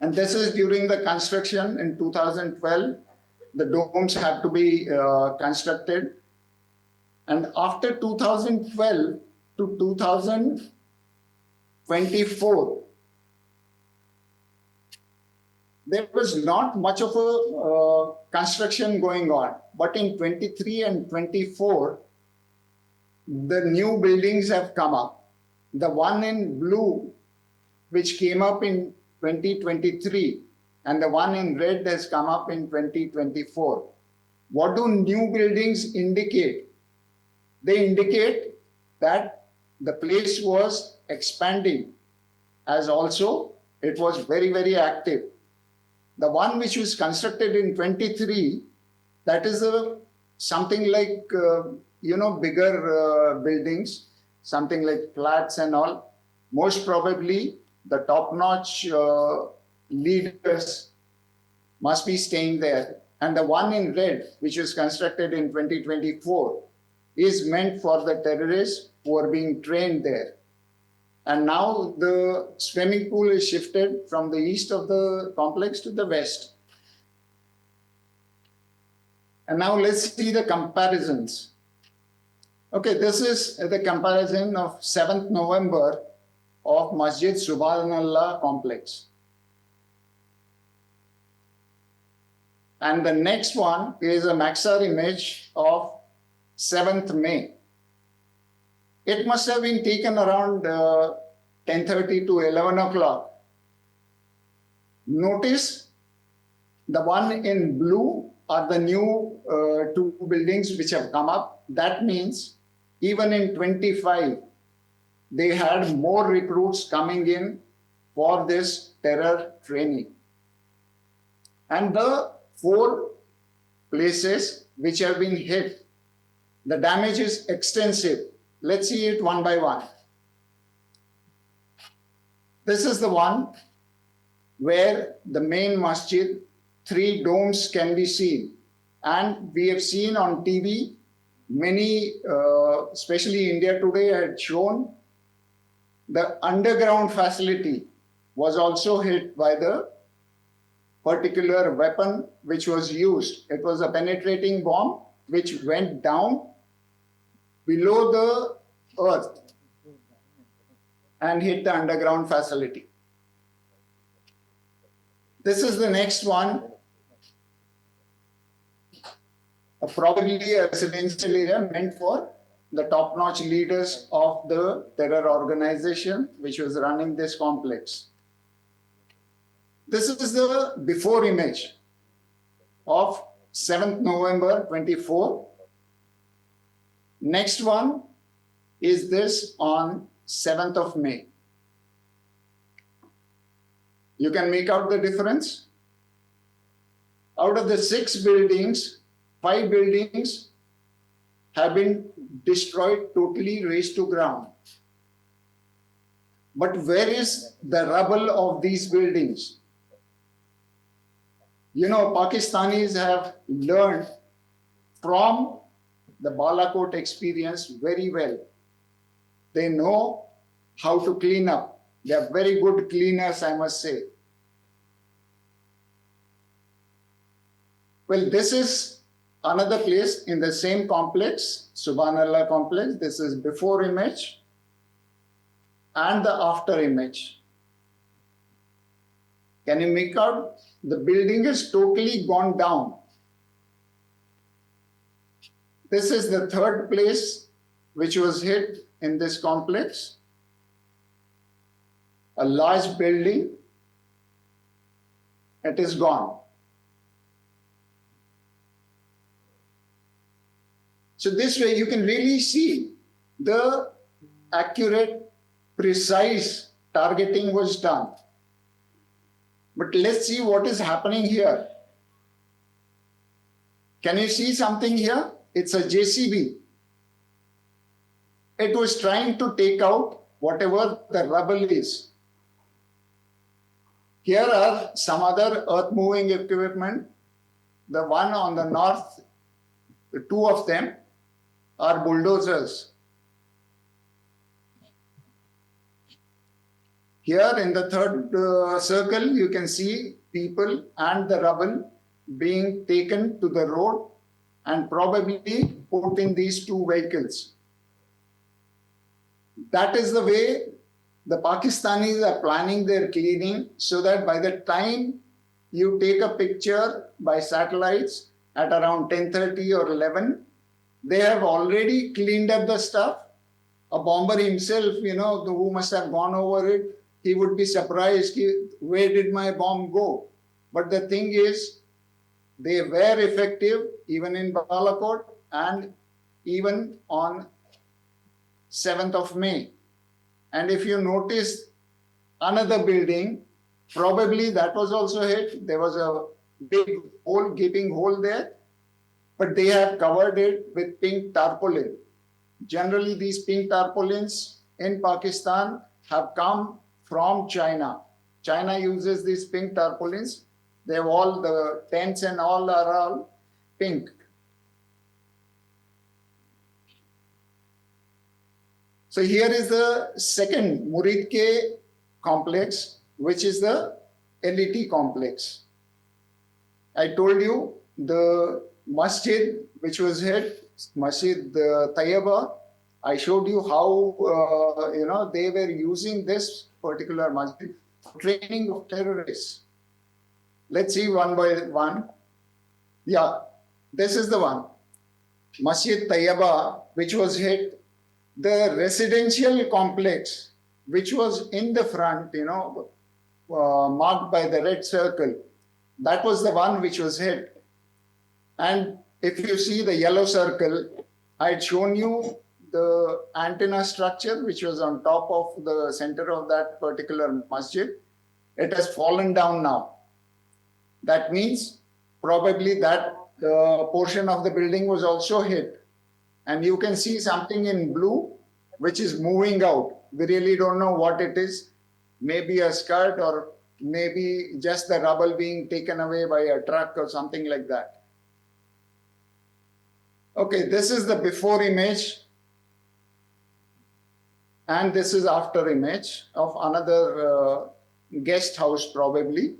And this is during the construction in 2012. The domes have to be constructed. And after 2012 to 2024, there was not much of a construction going on. But in 23 and 24, the new buildings have come up. The one in blue, which came up in 2023, and the one in red has come up in 2024. What do new buildings indicate? They indicate that the place was expanding, as also it was very, very active. The one which was constructed in 23, that is something like, bigger buildings, something like flats and all. Most probably the top-notch leaders must be staying there. And the one in red, which was constructed in 2024, is meant for the terrorists who are being trained there. And now the swimming pool is shifted from the east of the complex to the west. And now let's see the comparisons. Okay, this is the comparison of 7th November of Masjid Subhanallah complex. And the next one is a Maxar image of 7th May. It must have been taken around 10:30 to 11 o'clock. Notice the one in blue are the new two buildings which have come up. That means even in 25, they had more recruits coming in for this terror training. And the 4 places which have been hit, the damage is extensive. Let's see it one by one. This is the one where the main masjid, 3 domes can be seen. And we have seen on TV, many, especially India Today, had shown the underground facility was also hit by the particular weapon which was used. It was a penetrating bomb which went down below the earth and hit the underground facility. This is the next one, probably a residential area meant for the top-notch leaders of the terror organization which was running this complex. This is the before image of 7th November 24. Next one is this on 7th of May. You can make out the difference. Out of the 6 buildings, 5 buildings have been destroyed, totally razed to ground. But where is the rubble of these buildings? You know, Pakistanis have learned from the Balakot experience very well. They know how to clean up. They are very good cleaners, I must say. Well, this is another place in the same complex, Subhanallah complex. This is before image and the after image. Can you make out? The building is totally gone down. This is the 3rd place which was hit in this complex. A large building. It is gone. So this way you can really see the accurate, precise targeting was done. But let's see what is happening here. Can you see something here? It's a JCB. It was trying to take out whatever the rubble is. Here are some other earth-moving equipment. The one on the north, the 2 of them are bulldozers. Here in the third circle, you can see people and the rubble being taken to the road and probably put in these two vehicles. That is the way the Pakistanis are planning their cleaning, so that by the time you take a picture by satellites at around 10:30 or 11, they have already cleaned up the stuff. A bomber himself, who must have gone over it, he would be surprised, where did my bomb go? But the thing is, they were effective even in Balakot and even on 7th of May. And if you notice another building, probably that was also hit. There was a big hole, gaping hole there, but they have covered it with pink tarpaulin. Generally, these pink tarpaulins in Pakistan have come from China. China uses these pink tarpaulins. They have all the tents and all are all pink. So here is the second Muridke complex, which is the LET complex. I told you the masjid which was hit, Masjid Tayyaba. I showed you how they were using this particular masjid for training of terrorists. Let's see one by one. Yeah, this is the one. Masjid Tayyaba, which was hit. The residential complex, which was in the front, marked by the red circle, that was the one which was hit. And if you see the yellow circle, I had shown you the antenna structure, which was on top of the center of that particular masjid. It has fallen down now. That means probably that portion of the building was also hit. And you can see something in blue, which is moving out. We really don't know what it is. Maybe a skirt or maybe just the rubble being taken away by a truck or something like that. Okay, this is the before image. And this is after image of another guest house probably.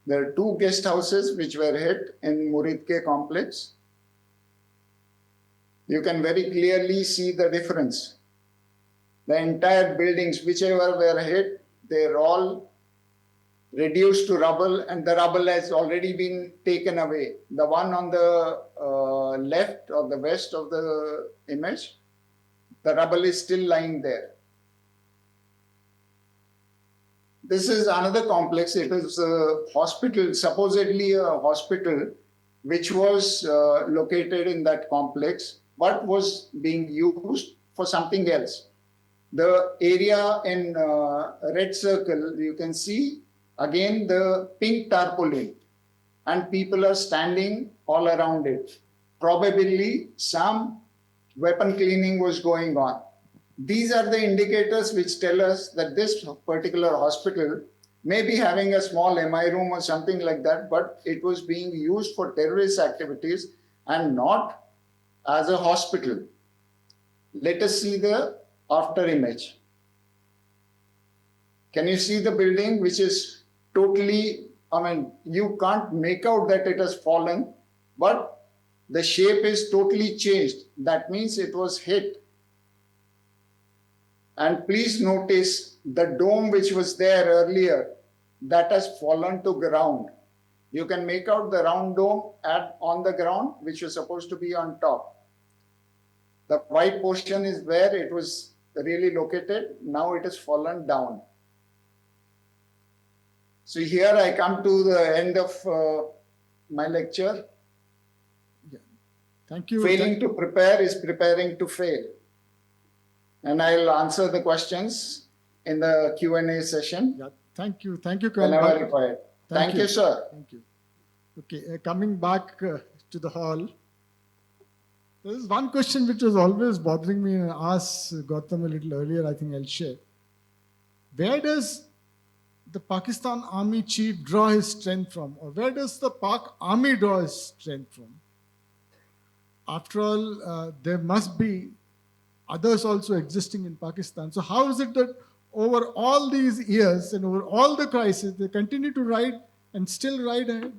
There are two guest houses which were hit in Muridke complex. You can very clearly see the difference. The entire buildings, whichever were hit, they're all reduced to rubble, and the rubble has already been taken away. The one on the left or the west of the image, the rubble is still lying there. This is another complex. It is a hospital, supposedly a hospital, which was located in that complex, but was being used for something else. The area in red circle, you can see again the pink tarpaulin, and people are standing all around it. Probably some weapon cleaning was going on. These are the indicators which tell us that this particular hospital may be having a small MI room or something like that, but it was being used for terrorist activities and not as a hospital. Let us see the after image. Can you see the building which is totally, you can't make out that it has fallen, but the shape is totally changed. That means it was hit. And please notice the dome which was there earlier, that has fallen to ground. You can make out the round dome on the ground, which was supposed to be on top. The white portion is where it was really located. Now it has fallen down. So here I come to the end of my lecture. Yeah. Thank you. Failing to prepare is preparing to fail. And I'll answer the questions in the Q&A session. Yeah, thank you. Thank you, Colonel. Whenever required. Thank you, sir. Thank you. Okay, coming back to the hall, there is one question which was always bothering me, and I asked Gautam a little earlier, I think I'll share. Where does the Pakistan Army Chief draw his strength from? Or where does the Pak Army draw his strength from? After all, there must be others also existing in Pakistan. So how is it that over all these years and over all the crises, they continue to ride and still ride ahead?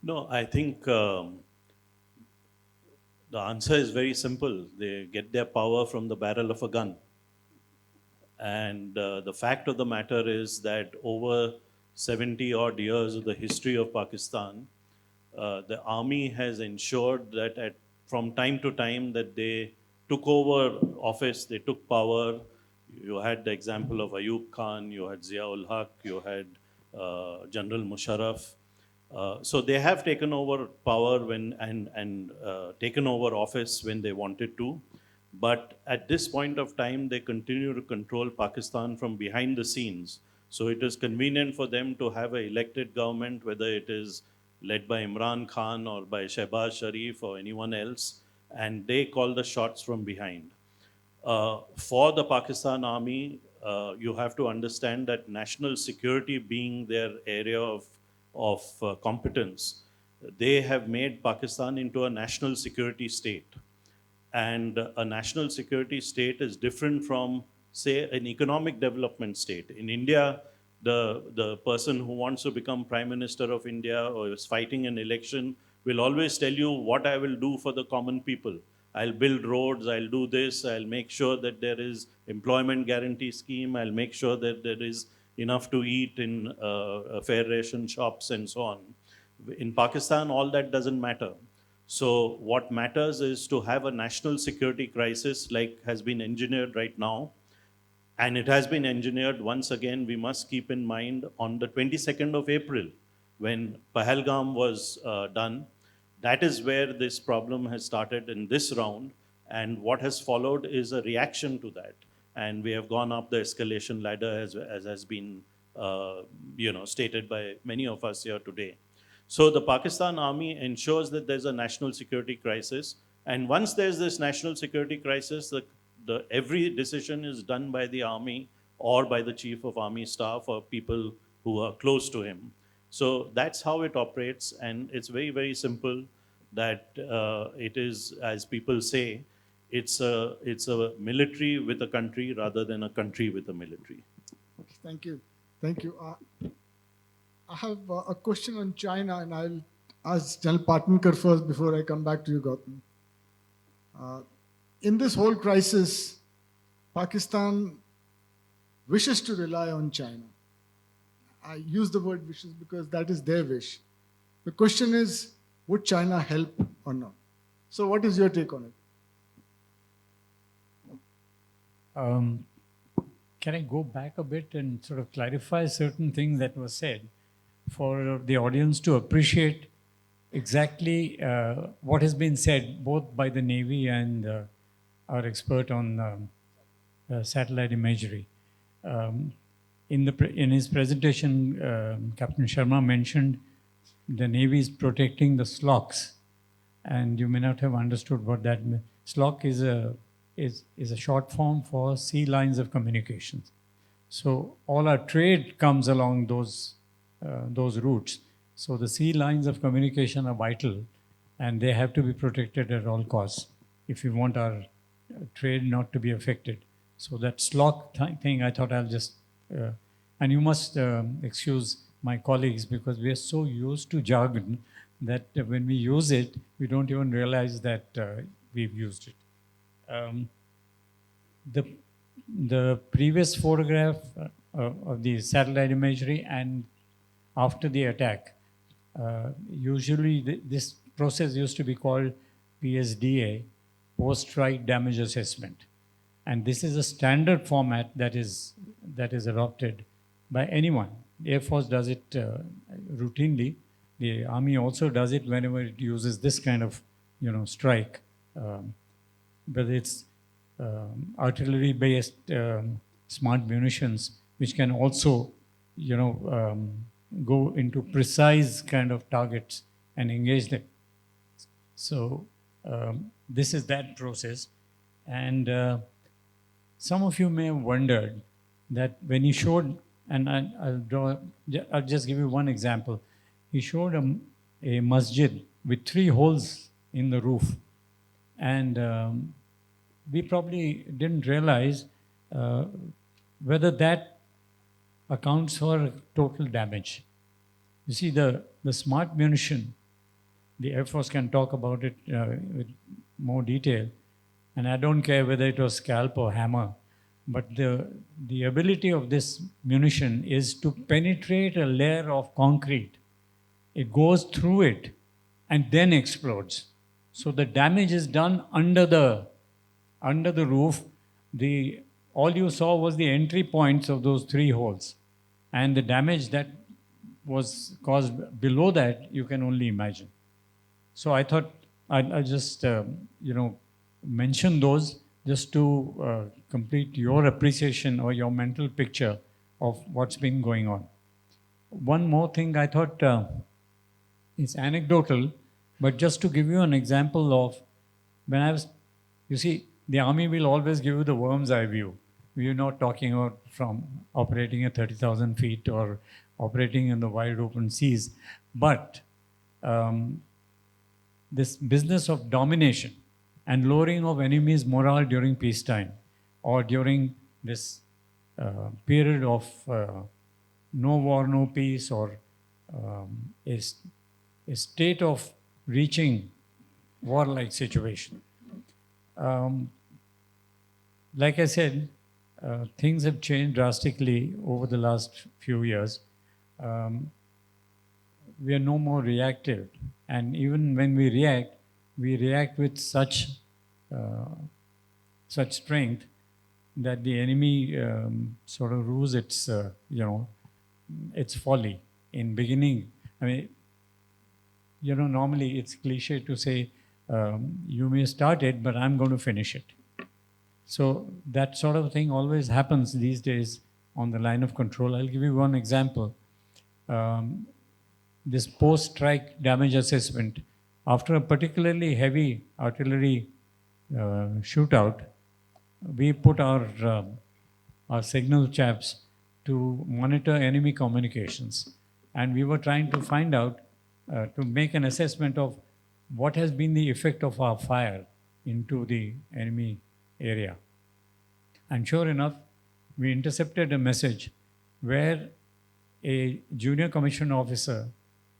No, I think the answer is very simple. They get their power from the barrel of a gun. And the fact of the matter is that over 70 odd years of the history of Pakistan, the army has ensured that from time to time that they took over office, they took power. You had the example of Ayub Khan, you had Zia-ul Haq, you had General Musharraf. So they have taken over power and taken over office when they wanted to. But at this point of time, they continue to control Pakistan from behind the scenes. So it is convenient for them to have an elected government, whether it is led by Imran Khan or by Shehbaz Sharif or anyone else, and they call the shots from behind. For the Pakistan Army, you have to understand that national security being their area of competence, they have made Pakistan into a national security state. And a national security state is different from, say, an economic development state. In India, the person who wants to become Prime Minister of India or is fighting an election will always tell you what I will do for the common people. I'll build roads, I'll do this, I'll make sure that there is employment guarantee scheme, I'll make sure that there is enough to eat in fair ration shops and so on. In Pakistan, all that doesn't matter. So what matters is to have a national security crisis like has been engineered right now. And it has been engineered, once again, we must keep in mind, on the 22nd of April, when Pahalgam was done. That is where this problem has started in this round. And what has followed is a reaction to that. And we have gone up the escalation ladder as has been stated by many of us here today. So the Pakistan Army ensures that there's a national security crisis. And once there's this national security crisis, every decision is done by the army or by the chief of army staff or people who are close to him. So that's how it operates. And it's very, very simple that it is, as people say, it's a military with a country rather than a country with a military. Okay, thank you. Thank you. I have a question on China, and I'll ask General Patankar first before I come back to you, Gautam. In this whole crisis, Pakistan wishes to rely on China. I use the word wishes because that is their wish. The question is, would China help or not? So what is your take on it? Can I go back a bit and sort of clarify certain things that were said for the audience to appreciate exactly what has been said both by the Navy and our expert on satellite imagery. In his presentation, Captain Sharma mentioned the Navy is protecting the SLOCs, and you may not have understood what that means. SLOC is a short form for Sea Lines of Communications. So all our trade comes along those routes. So the sea lines of communication are vital, and they have to be protected at all costs if we want our trade not to be affected. So that SLOC thing, I thought I'll just, and you must excuse my colleagues because we are so used to jargon that when we use it, we don't even realize that we've used it. The previous photograph of the satellite imagery and after the attack, usually this process used to be called PSDA, post-strike damage assessment. And this is a standard format that is adopted by anyone. The Air Force does it routinely. The Army also does it whenever it uses this kind of, strike. Whether it's artillery-based smart munitions, which can also, go into precise kind of targets and engage them. So this is that process. And some of you may have wondered that when he showed, and I'll just give you one example. He showed a masjid with 3 holes in the roof. And we probably didn't realize uh, whether that accounts for total damage. You see, the smart munition, the Air Force can talk about it with more detail, and I don't care whether it was scalp or hammer, but the ability of this munition is to penetrate a layer of concrete. It goes through it and then explodes. So the damage is done under the roof. The all you saw was the entry points of those three holes, and the damage that was caused below that you can only imagine. So I thought I'll just mention those just to complete your appreciation or your mental picture of what's been going on. One more thing I thought it's anecdotal, but just to give you an example of when I was, you see, the army will always give you the worm's eye view. We're not talking about from operating at 30,000 feet or operating in the wide open seas, but this business of domination and lowering of enemies' morale during peacetime or during this period of no war, no peace, or a state of reaching warlike situation. Like I said, things have changed drastically over the last few years. We are no more reactive. And even when we react with such strength that the enemy sort of rues its, its folly. In beginning, I mean, normally it's cliche to say, you may start it, but I'm going to finish it. So that sort of thing always happens these days on the line of control. I'll give you one example. This post-strike damage assessment, after a particularly heavy artillery shootout, we put our signal chaps to monitor enemy communications. And we were trying to find out, to make an assessment of what has been the effect of our fire into the enemy area. And sure enough, we intercepted a message where a junior commissioned officer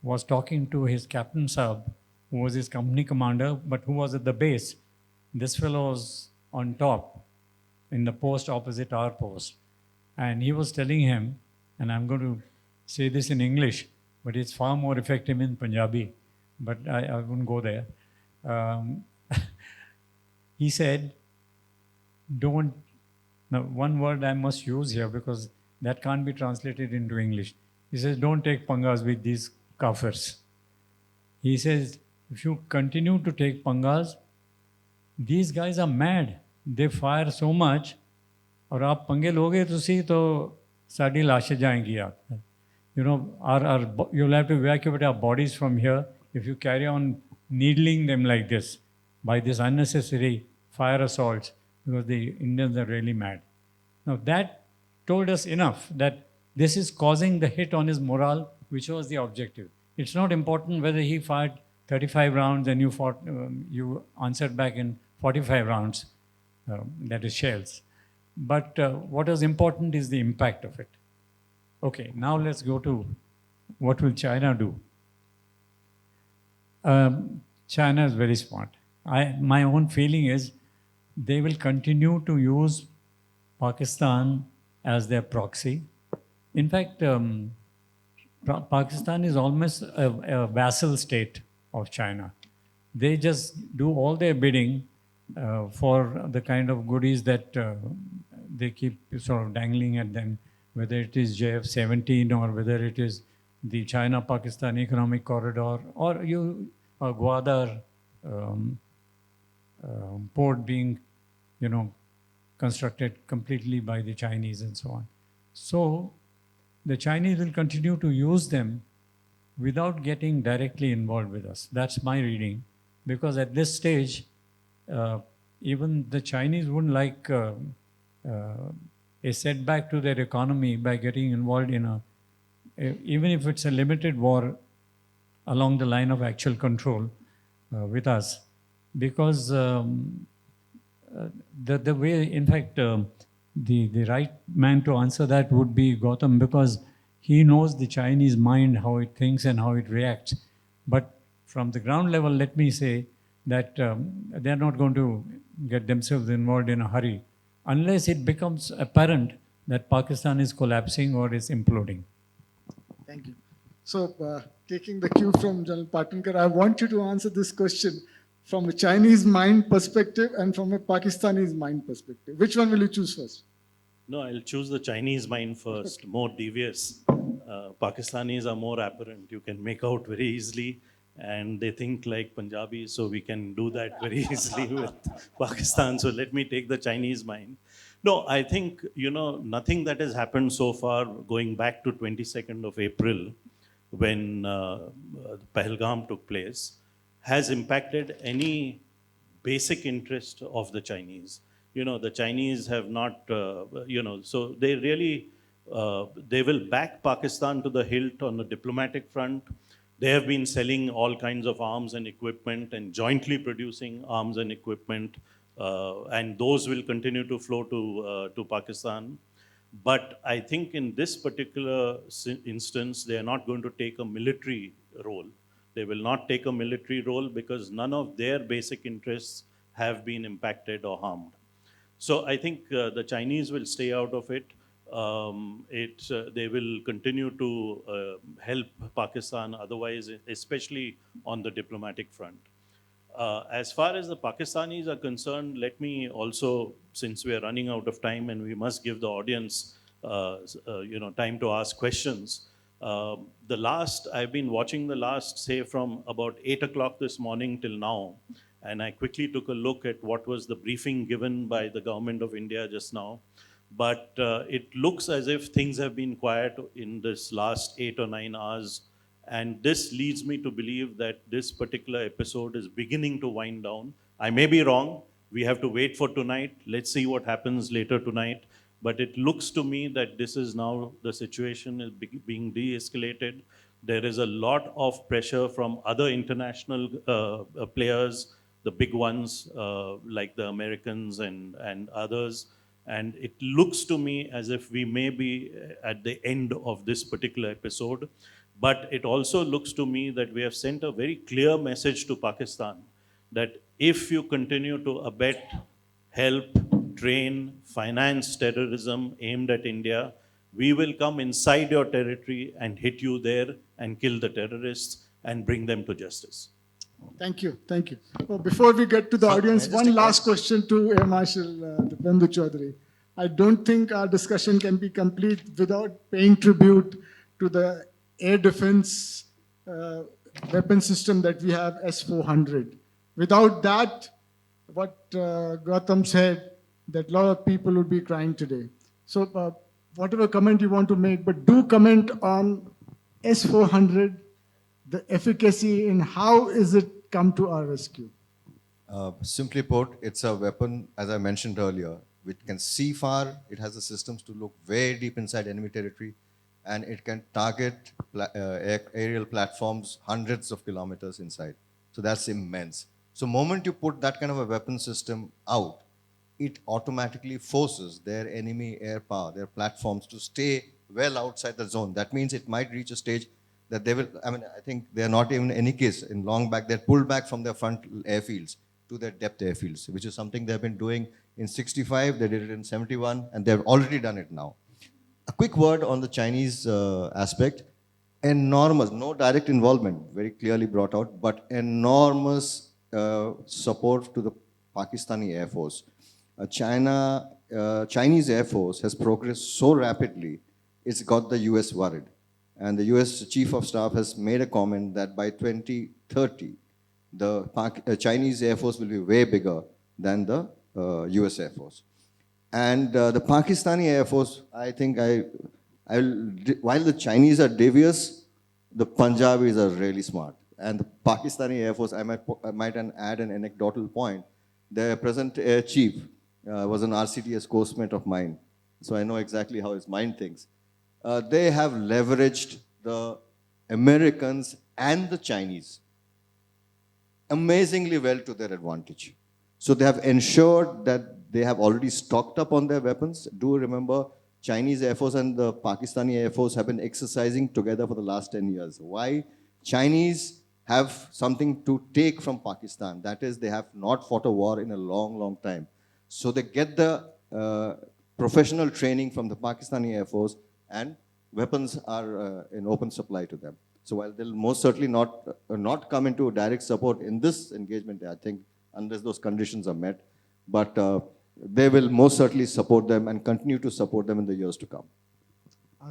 was talking to his captain sub, who was his company commander, but who was at the base. This fellow was on top in the post opposite our post. And he was telling him, and I'm going to say this in English, but it's far more effective in Punjabi, but I won't go there. He said, don't, now one word I must use here because that can't be translated into English. He says, don't take pangas with these kafirs. He says, if you continue to take pangas, these guys are mad. They fire so much, और आप पंगे लोगे तो साड़ी लाशें जाएंगी आप. You'll have to evacuate our bodies from here if you carry on needling them like this by this unnecessary fire assaults, because the Indians are really mad. Now that told us enough that this is causing the hit on his morale, which was the objective. It's not important whether he fired 35 rounds and you answered back in 45 rounds, that is shells. But what is important is the impact of it. Okay, now let's go to what will China do. China is very smart. My own feeling is they will continue to use Pakistan as their proxy. In fact, Pakistan is almost a vassal state of China. They just do all their bidding for the kind of goodies that they keep sort of dangling at them, whether it is JF-17 or whether it is the China-Pakistan Economic Corridor or Gwadar port being, constructed completely by the Chinese and so on. So the Chinese will continue to use them without getting directly involved with us. That's my reading, because at this stage, even the Chinese wouldn't like a setback to their economy by getting involved in even if it's a limited war along the line of actual control with us, because the way, in fact, the right man to answer that would be Gautam, because he knows the Chinese mind, how it thinks and how it reacts. But from the ground level, let me say that they're not going to get themselves involved in a hurry unless it becomes apparent that Pakistan is collapsing or is imploding. Thank you. So, taking the cue from General Patankar, I want you to answer this question from a Chinese mind perspective and from a Pakistani mind perspective. Which one will you choose first? No, I'll choose the Chinese mind first, more devious. Pakistanis are more apparent. You can make out very easily, and they think like Punjabi, so we can do that very easily with Pakistan. So let me take the Chinese mind. No, I think, nothing that has happened so far, going back to 22nd of April, when Pahalgam took place, has impacted any basic interest of the Chinese. The Chinese have not, so they really, they will back Pakistan to the hilt on the diplomatic front. They have been selling all kinds of arms and equipment and jointly producing arms and equipment, and those will continue to flow to Pakistan. But I think in this particular instance, they are not going to take a military role. They will not take a military role because none of their basic interests have been impacted or harmed. So I think the Chinese will stay out of it. They will continue to help Pakistan otherwise, especially on the diplomatic front. As far as the Pakistanis are concerned, let me also, since we are running out of time and we must give the audience time to ask questions. I've been watching the last, say, from about 8 o'clock this morning till now, and I quickly took a look at what was the briefing given by the government of India just now. But it looks as if things have been quiet in this last 8 or 9 hours. And this leads me to believe that this particular episode is beginning to wind down. I may be wrong. We have to wait for tonight. Let's see what happens later tonight. But it looks to me that this is now, the situation is being de-escalated. There is a lot of pressure from other international players, the big ones like the Americans and others. And it looks to me as if we may be at the end of this particular episode. But it also looks to me that we have sent a very clear message to Pakistan that if you continue to abet, help, train, finance terrorism aimed at India, we will come inside your territory and hit you there and kill the terrorists and bring them to justice. Thank you. Thank you. Well, before we get to the audience, one last question to Air Marshal Diptendu Choudhury. I don't think our discussion can be complete without paying tribute to the air defense weapon system that we have, S-400. Without that, what Gautam said, that a lot of people would be crying today. So whatever comment you want to make, but do comment on S-400, the efficacy and how is it come to our rescue? Simply put, it's a weapon, as I mentioned earlier, which can see far. It has the systems to look very deep inside enemy territory, and it can target aerial platforms hundreds of kilometers inside. So that's immense. So moment you put that kind of a weapon system out, it automatically forces their enemy air power, their platforms to stay well outside the zone. That means it might reach a stage that they will, I think they're not even in any case, in long back, they're pulled back from their front airfields to their depth airfields, which is something they've been doing in 65, they did it in 71, and they've already done it now. A quick word on the Chinese aspect. Enormous, no direct involvement, very clearly brought out, but enormous support to the Pakistani Air Force. Chinese Air Force has progressed so rapidly, it's got the US worried. And the US Chief of Staff has made a comment that by 2030, the Chinese Air Force will be way bigger than the US Air Force. And the Pakistani Air Force, I think while the Chinese are devious, the Punjabis are really smart. And the Pakistani Air Force, I might add an anecdotal point. The present Air Chief was an RCTS coursemate of mine. So I know exactly how his mind thinks. They have leveraged the Americans and the Chinese amazingly well to their advantage. So they have ensured that they have already stocked up on their weapons. Do remember, Chinese Air Force and the Pakistani Air Force have been exercising together for the last 10 years. Why? Chinese have something to take from Pakistan. That is, they have not fought a war in a long, long time. So they get the professional training from the Pakistani Air Force, and weapons are in open supply to them. So while they'll most certainly not come into direct support in this engagement, I think, unless those conditions are met, but they will most certainly support them and continue to support them in the years to come.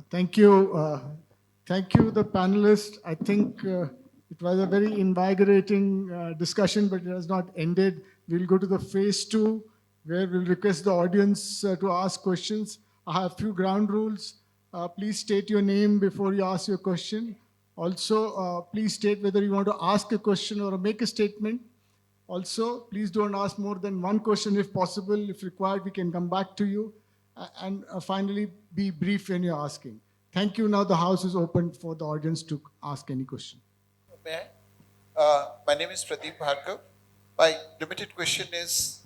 Thank you. Thank you, the panelists. I think it was a very invigorating discussion, but it has not ended. We'll go to the phase 2, where we'll request the audience to ask questions. I have a few ground rules. Please state your name before you ask your question. Also, please state whether you want to ask a question or make a statement. Also, please don't ask more than one question if possible. If required, we can come back to you. And finally, be brief when you're asking. Thank you. Now the house is open for the audience to ask any question. My name is Pradeep Bhargav. My limited question is,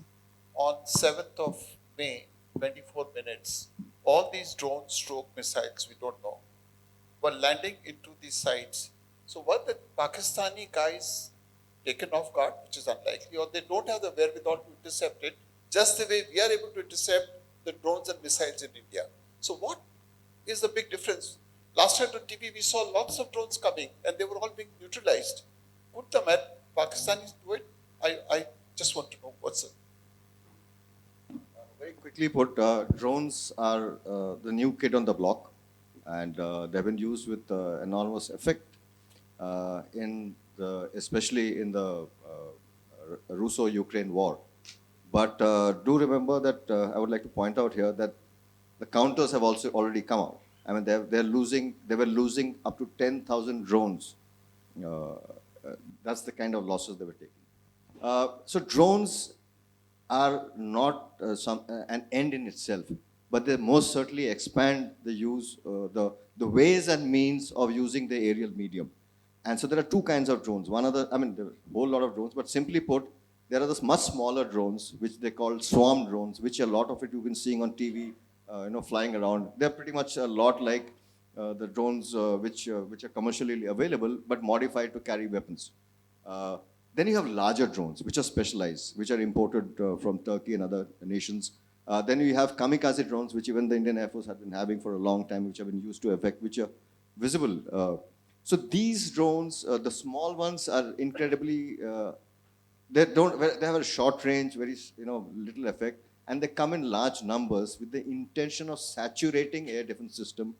on 7th of May, 24 minutes, all these drone stroke missiles, we don't know, were landing into these sites. So were the Pakistani guys taken off guard, which is unlikely, or they don't have the wherewithal to intercept it, just the way we are able to intercept the drones and missiles in India? So what is the big difference? Last time on TV, we saw lots of drones coming and they were all being neutralized. Could the Pakistanis do it? I just want to know what's it. Very quickly put, drones are the new kid on the block, and they've been used with enormous effect especially in the Russo-Ukraine war. But do remember that I would like to point out here that the counters have also already come out. I mean, they were losing up to 10,000 drones. That's the kind of losses they were taking. So drones are not an end in itself, but they most certainly expand the use, the ways and means of using the aerial medium. And so there are two kinds of drones. There are a whole lot of drones, but simply put, there are those much smaller drones, which they call swarm drones, which a lot of it you've been seeing on TV, flying around. They're pretty much a lot like the drones which are commercially available, but modified to carry weapons. Then you have larger drones, which are specialized, which are imported from Turkey and other nations. Then you have kamikaze drones, which even the Indian Air Force has been having for a long time, which have been used to effect, which are visible. So these drones, the small ones, are incredibly. They have a short range, very little effect, and they come in large numbers with the intention of saturating air defense system,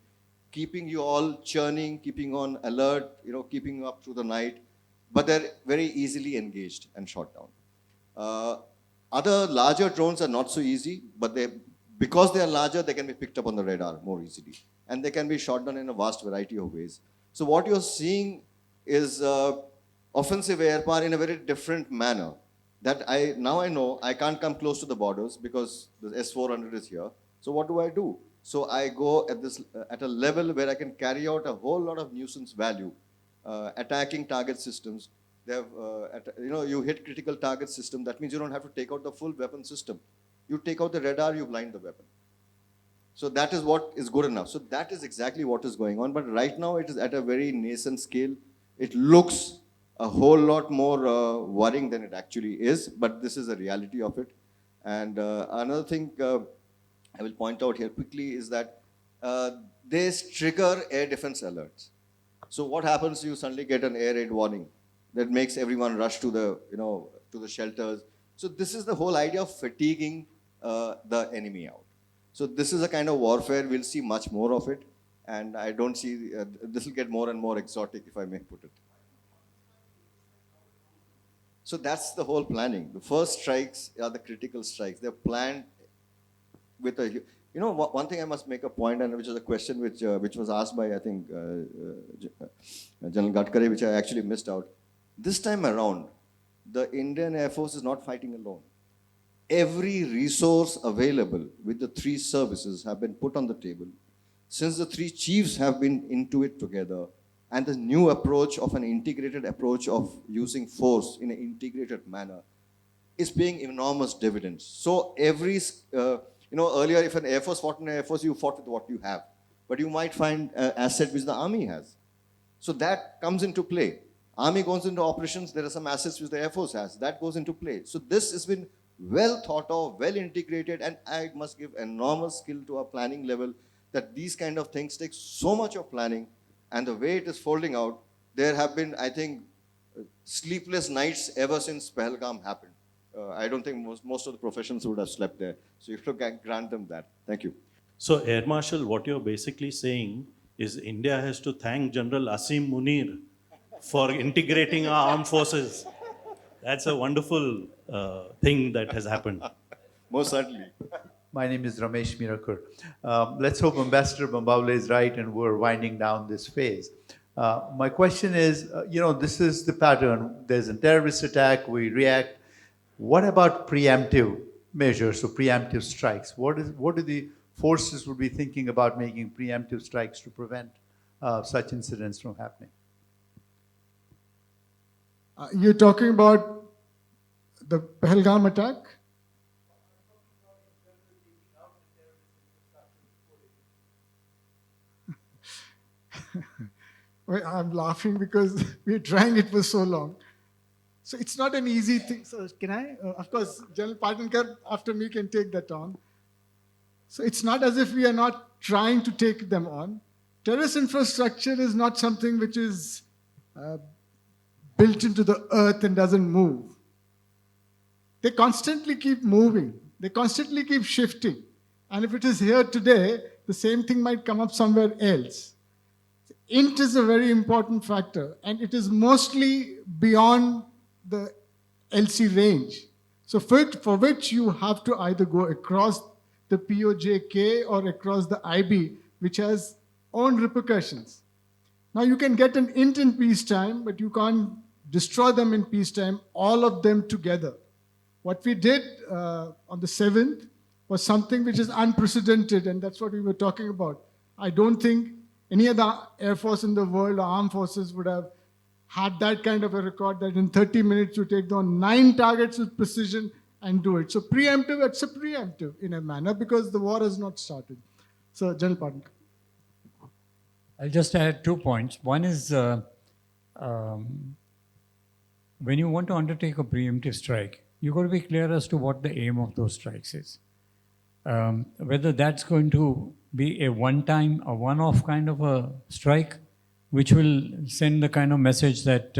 keeping you all churning, keeping on alert, keeping you up through the night. But they're very easily engaged and shot down. Other larger drones are not so easy, but because they are larger, they can be picked up on the radar more easily, and they can be shot down in a vast variety of ways. So what you're seeing is offensive air power in a very different manner. That now I know I can't come close to the borders because the S-400 is here. So what do? So I go at a level where I can carry out a whole lot of nuisance value, attacking target systems. They have, you hit critical target system. That means you don't have to take out the full weapon system. You take out the radar, you blind the weapon. So that is what is good enough. So that is exactly what is going on. But right now it is at a very nascent scale. It looks a whole lot more worrying than it actually is, but this is the reality of it. And another thing I will point out here quickly is that they trigger air defense alerts. So what happens? You suddenly get an air raid warning that makes everyone rush to the shelters. So this is the whole idea of fatiguing the enemy out. So this is a kind of warfare. We'll see much more of it, and I don't see this will get more and more exotic, if I may put it. So that's the whole planning. The first strikes are the critical strikes. They're planned with a, one thing I must make a point, and which is a question which was asked by, I think, General Gadkari, which I actually missed out. This time around, the Indian Air Force is not fighting alone. Every resource available with the three services have been put on the table. Since the three chiefs have been into it together, and the new approach of an integrated approach of using force in an integrated manner, is paying enormous dividends. So every, earlier if an Air Force fought in Air Force, you fought with what you have. But you might find an asset which the Army has. So that comes into play. Army goes into operations, there are some assets which the Air Force has. That goes into play. So this has been well thought of, well integrated, and I must give enormous skill to our planning level that these kind of things take so much of planning, and the way it is folding out, there have been, I think, sleepless nights ever since Pahalgam happened. I don't think most of the professions would have slept there. So you have to grant them that. Thank you. So, Air Marshal, what you're basically saying is India has to thank General Asim Munir for integrating our armed forces. That's a wonderful thing that has happened. Most certainly. My name is Ramesh Mirakur. Let's hope Ambassador Bambawale is right and we're winding down this phase. My question is, this is the pattern. There's a terrorist attack, we react. What about preemptive measures or preemptive strikes? What do the forces would be thinking about making preemptive strikes to prevent such incidents from happening? You're talking about the Pahalgam attack? Well, I'm laughing because we're trying it for so long. So it's not an easy thing. So can I? Of course, General Patankar after me can take that on. So it's not as if we are not trying to take them on. Terrorist infrastructure is not something which is built into the earth and doesn't move. They constantly keep moving. They constantly keep shifting. And if it is here today, the same thing might come up somewhere else. Int is a very important factor, and it is mostly beyond the LC range. So for which you have to either go across the POJK or across the IB, which has own repercussions. Now you can get an int in peacetime, but you can't destroy them in peacetime, all of them together. What we did on the 7th was something which is unprecedented, and that's what we were talking about. I don't think any other air force in the world or armed forces would have had that kind of a record that in 30 minutes you take down 9 targets with precision and do it. So preemptive, it's a preemptive in a manner because the war has not started. So, General Patankar. I'll just add 2 points. One is when you want to undertake a preemptive strike, you've got to be clear as to what the aim of those strikes is. Whether that's going to be a one-time, a one-off kind of a strike, which will send the kind of message that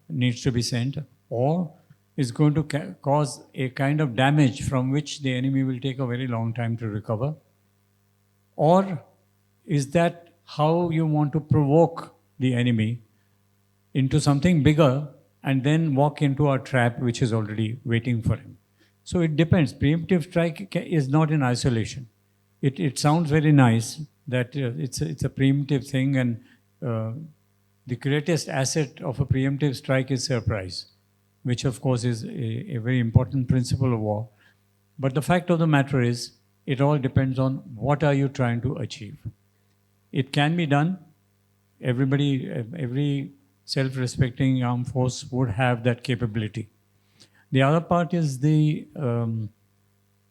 needs to be sent, or is going to cause a kind of damage from which the enemy will take a very long time to recover? Or is that how you want to provoke the enemy into something bigger and then walk into a trap which is already waiting for him? So it depends. Preemptive strike is not in isolation. It sounds very nice that it's a preemptive thing, and the greatest asset of a preemptive strike is surprise, which of course is a very important principle of war. But the fact of the matter is, it all depends on what are you trying to achieve. It can be done. Every self-respecting armed force would have that capability. The other part is the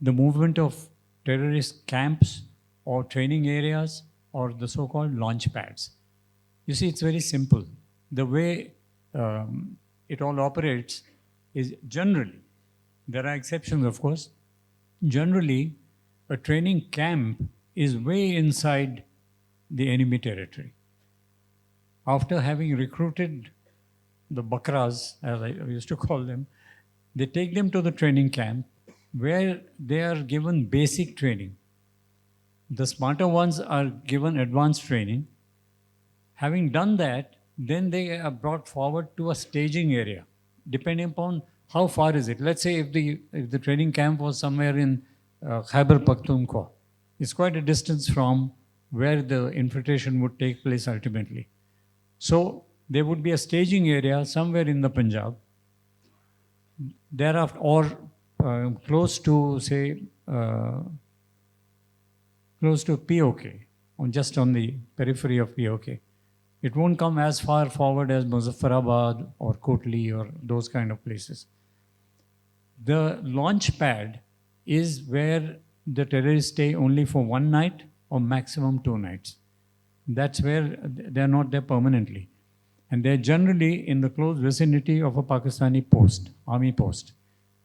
movement of terrorist camps or training areas or the so-called launch pads. You see, it's very simple. The way it all operates is generally, there are exceptions of course, generally a training camp is way inside the enemy territory. After having recruited the bakras, as I used to call them, they take them to the training camp where they are given basic training. The smarter ones are given advanced training. Having done that, then they are brought forward to a staging area, depending upon how far is it. Let's say if the training camp was somewhere in Khyber Pakhtunkhwa, it's quite a distance from where the infiltration would take place ultimately. So there would be a staging area somewhere in the Punjab, thereafter, or close to, say, close to POK, or just on the periphery of POK. It won't come as far forward as Muzaffarabad or Kotli or those kind of places. The launch pad is where the terrorists stay only for one night or maximum 2 nights. That's where they're not there permanently. And they're generally in the close vicinity of a Pakistani post, army post.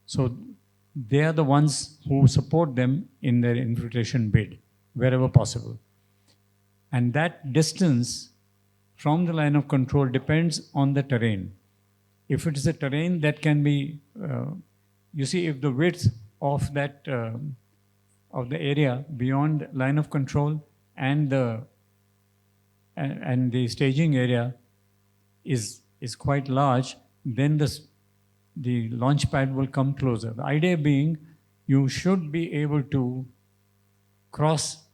So they are the ones who support them in their infiltration bid, wherever possible. And that distance from the line of control depends on the terrain. If it is a terrain that can be, you see, if the width of that of the area beyond line of control and the staging area is quite large, then the launch pad will come closer. The idea being, you should be able to cross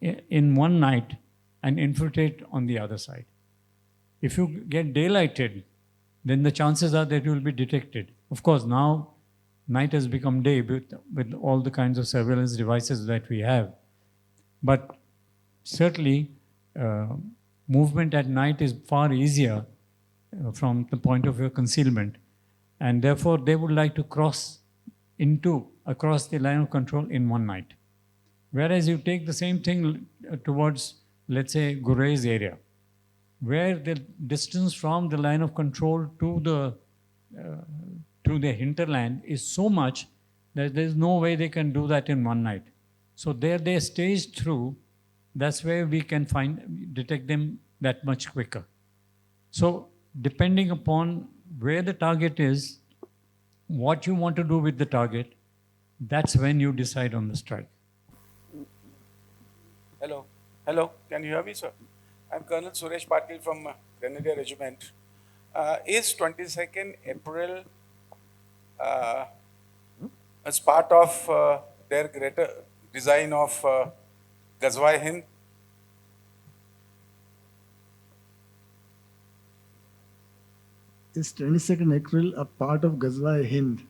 in one night and infiltrate on the other side. If you get daylighted, then the chances are that you will be detected. Of course, now night has become day with all the kinds of surveillance devices that we have. But certainly, movement at night is far easier from the point of view of concealment. And therefore, they would like to cross across the line of control in one night. Whereas you take the same thing towards, let's say, Gurez area, where the distance from the line of control to the hinterland is so much that there's no way they can do that in one night. So there they stage through. That's where we can detect them that much quicker. So depending upon where the target is, what you want to do with the target, that's when you decide on the strike. Hello, can you hear me, sir? I'm Colonel Suresh Patil from Grenadier Regiment. Is 22nd April as part of their greater design of Ghazwa-e-Hind? Is 22nd April a part of Ghazwa-e-Hind?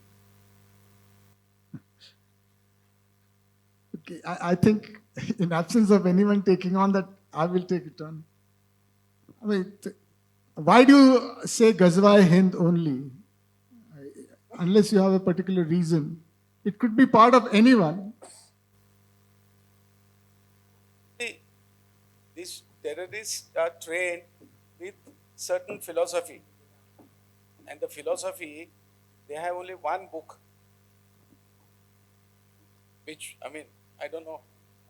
Okay, I think in absence of anyone taking on that, I will take it on. I mean, why do you say Ghazwa-e-Hind only? Unless you have a particular reason. It could be part of anyone. These terrorists are trained with certain philosophy. And the philosophy, they have only one book, which, I mean, I don't know,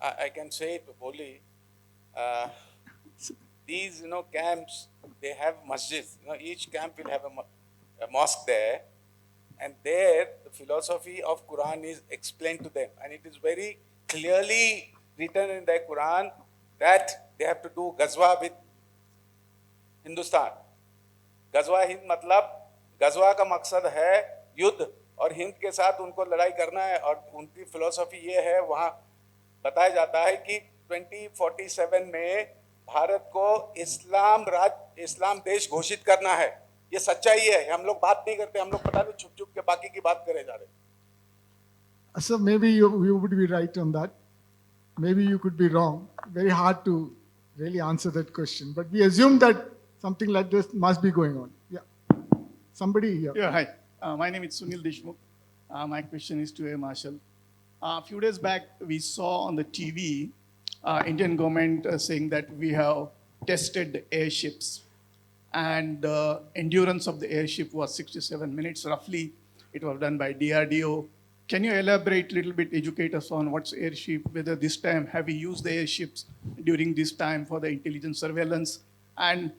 I can say it boldly. These, camps, they have masjids. Each camp will have a mosque there. And there, the philosophy of Quran is explained to them. And it is very clearly written in the Quran that they have to do Ghazwa with Hindustan. Ghazwa-e-Hind matlab, Ghazwa का मकसद है युद्ध और हिंद के साथ उनको लड़ाई करना है और उनकी फिलॉसफी ये है वहाँ बताया जाता है कि 2047 में भारत को इस्लाम देश घोषित करना है ये सच्चाई है हम लोग बात नहीं करते हम लोग पता नहीं छुप के बाकी की बात करे जा रहे So maybe you would be right on that. Maybe you could be wrong. Very hard to really answer that question. But we assume that something like this must be going on. Yeah. Somebody here. Yeah, hi. My name is Sunil Deshmukh. My question is to Air Marshal. A few days back, we saw on the TV Indian government saying that we have tested the airships and the endurance of the airship was 67 minutes roughly. It was done by DRDO. Can you elaborate a little bit, educate us on what's airship, whether this time have we used the airships during this time for the intelligence surveillance? And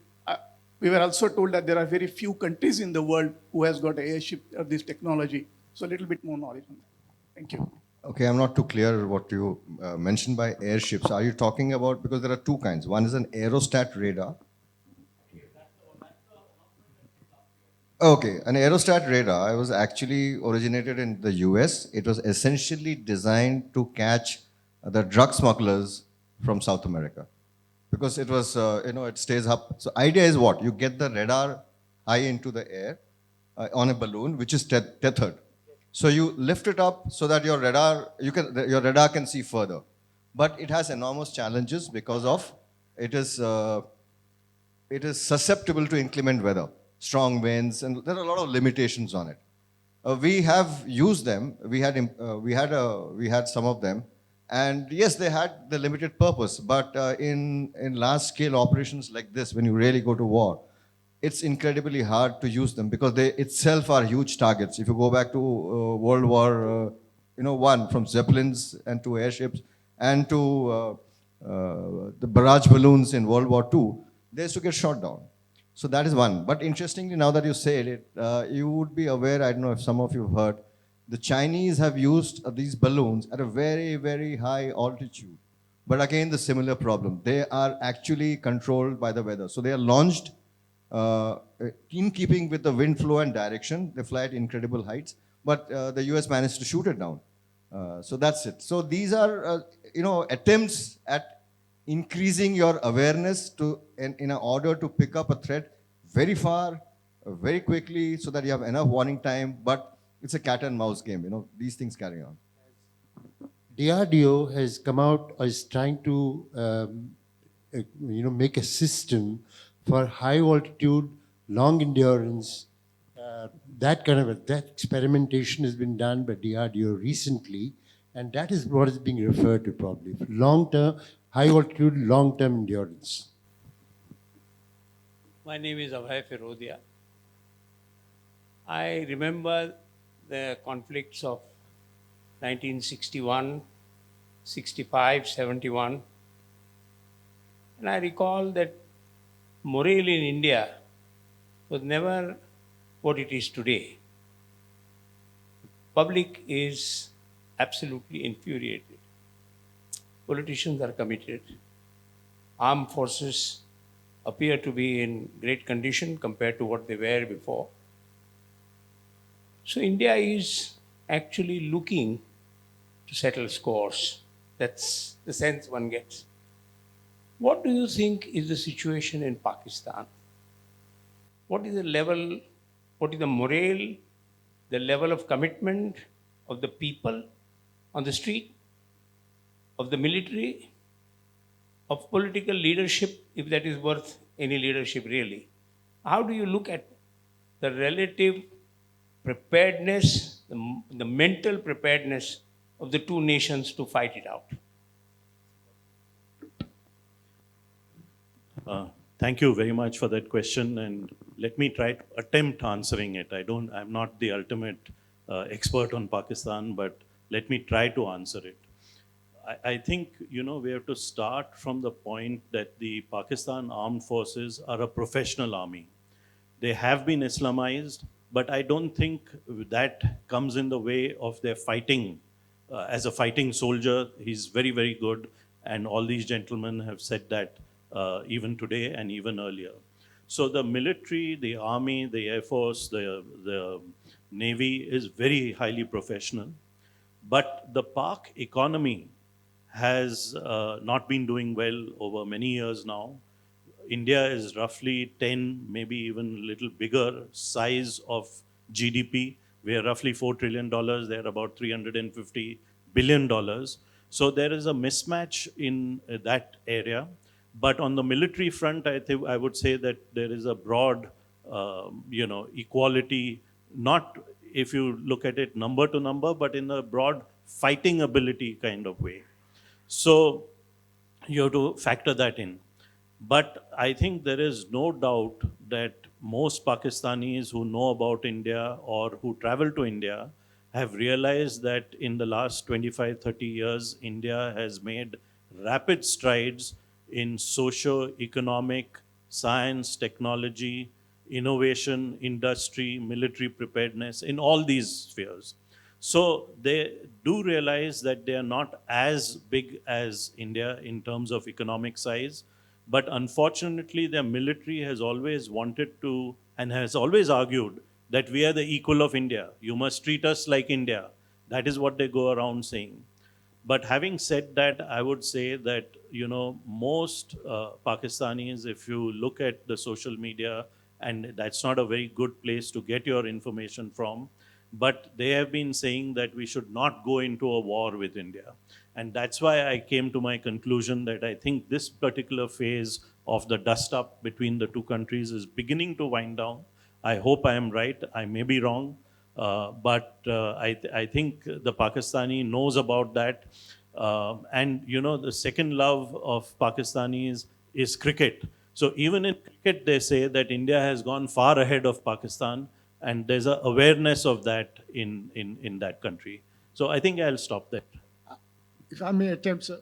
we were also told that there are very few countries in the world who has got an airship of this technology. So a little bit more knowledge on that. Thank you. Okay, I'm not too clear what you mentioned by airships. Are you talking about, because there are two kinds. One is an aerostat radar. Okay, an aerostat radar was actually originated in the US. It was essentially designed to catch the drug smugglers from South America. Because it was, it stays up. So idea is what? You get the radar high into the air on a balloon, which is tethered. So you lift it up so that your radar can see further. But it has enormous challenges because of it is susceptible to inclement weather, strong winds, and there are a lot of limitations on it. We have used them. We had some of them, and yes, they had the limited purpose. But in large scale operations like this, when you really go to war, it's incredibly hard to use them because they itself are huge targets. If you go back to World War, One, from zeppelins and to airships and to the barrage balloons in World War II, they used to get shot down. So that is one. But interestingly, now that you said it, you would be aware, I don't know if some of you have heard, the Chinese have used these balloons at a very, very high altitude. But again, the similar problem. They are actually controlled by the weather. So they are launched in keeping with the wind flow and direction. They fly at incredible heights. But the US managed to shoot it down. So that's it. So these are, attempts at increasing your awareness in order to pick up a threat very far, very quickly, so that you have enough warning time. But it's a cat and mouse game. These things carry on. DRDO has come out as trying to, make a system for high altitude, long endurance. That experimentation has been done by DRDO recently, and that is what is being referred to probably. Long-term, high altitude, long-term endurance. My name is Abhay Firodia. I remember the conflicts of 1961, 65, 71. And I recall that morale in India was never what it is today. Public is absolutely infuriated. Politicians are committed. Armed forces appear to be in great condition compared to what they were before. So India is actually looking to settle scores. That's the sense one gets. What do you think is the situation in Pakistan? What is the level, what is the morale, the level of commitment of the people on the street, of the military, of political leadership, if that is worth any leadership really? How do you look at the relative preparedness, the mental preparedness of the two nations to fight it out? Thank you very much for that question, and let me try to attempt answering it. I'm not the ultimate expert on Pakistan, but let me try to answer it. I think, we have to start from the point that the Pakistan armed forces are a professional army. They have been Islamized, but I don't think that comes in the way of their fighting. As a fighting soldier, he's very, very good, and all these gentlemen have said that even today and even earlier. So the military, the army, the air force, the navy is very highly professional. But the Pak economy has not been doing well over many years now. India is roughly 10, maybe even a little bigger size of GDP. We are roughly $4 trillion. They're about $350 billion. So there is a mismatch in that area. But on the military front, I would say that there is a broad, equality, not if you look at it number to number, but in a broad fighting ability kind of way. So you have to factor that in. But I think there is no doubt that most Pakistanis who know about India or who travel to India have realized that in the last 25, 30 years, India has made rapid strides in socio-economic, science, technology, innovation, industry, military preparedness, in all these spheres. So they do realize that they are not as big as India in terms of economic size, but unfortunately their military has always wanted to and has always argued that we are the equal of India. You must treat us like India. That is what they go around saying. But having said that, I would say that, most Pakistanis, if you look at the social media, and that's not a very good place to get your information from, but they have been saying that we should not go into a war with India. And that's why I came to my conclusion that I think this particular phase of the dust up between the two countries is beginning to wind down. I hope I am right. I may be wrong. I think the Pakistani knows about that. And the second love of Pakistanis is cricket. So even in cricket, they say that India has gone far ahead of Pakistan, and there's an awareness of that in that country. So I think I'll stop there. If I may attempt, sir,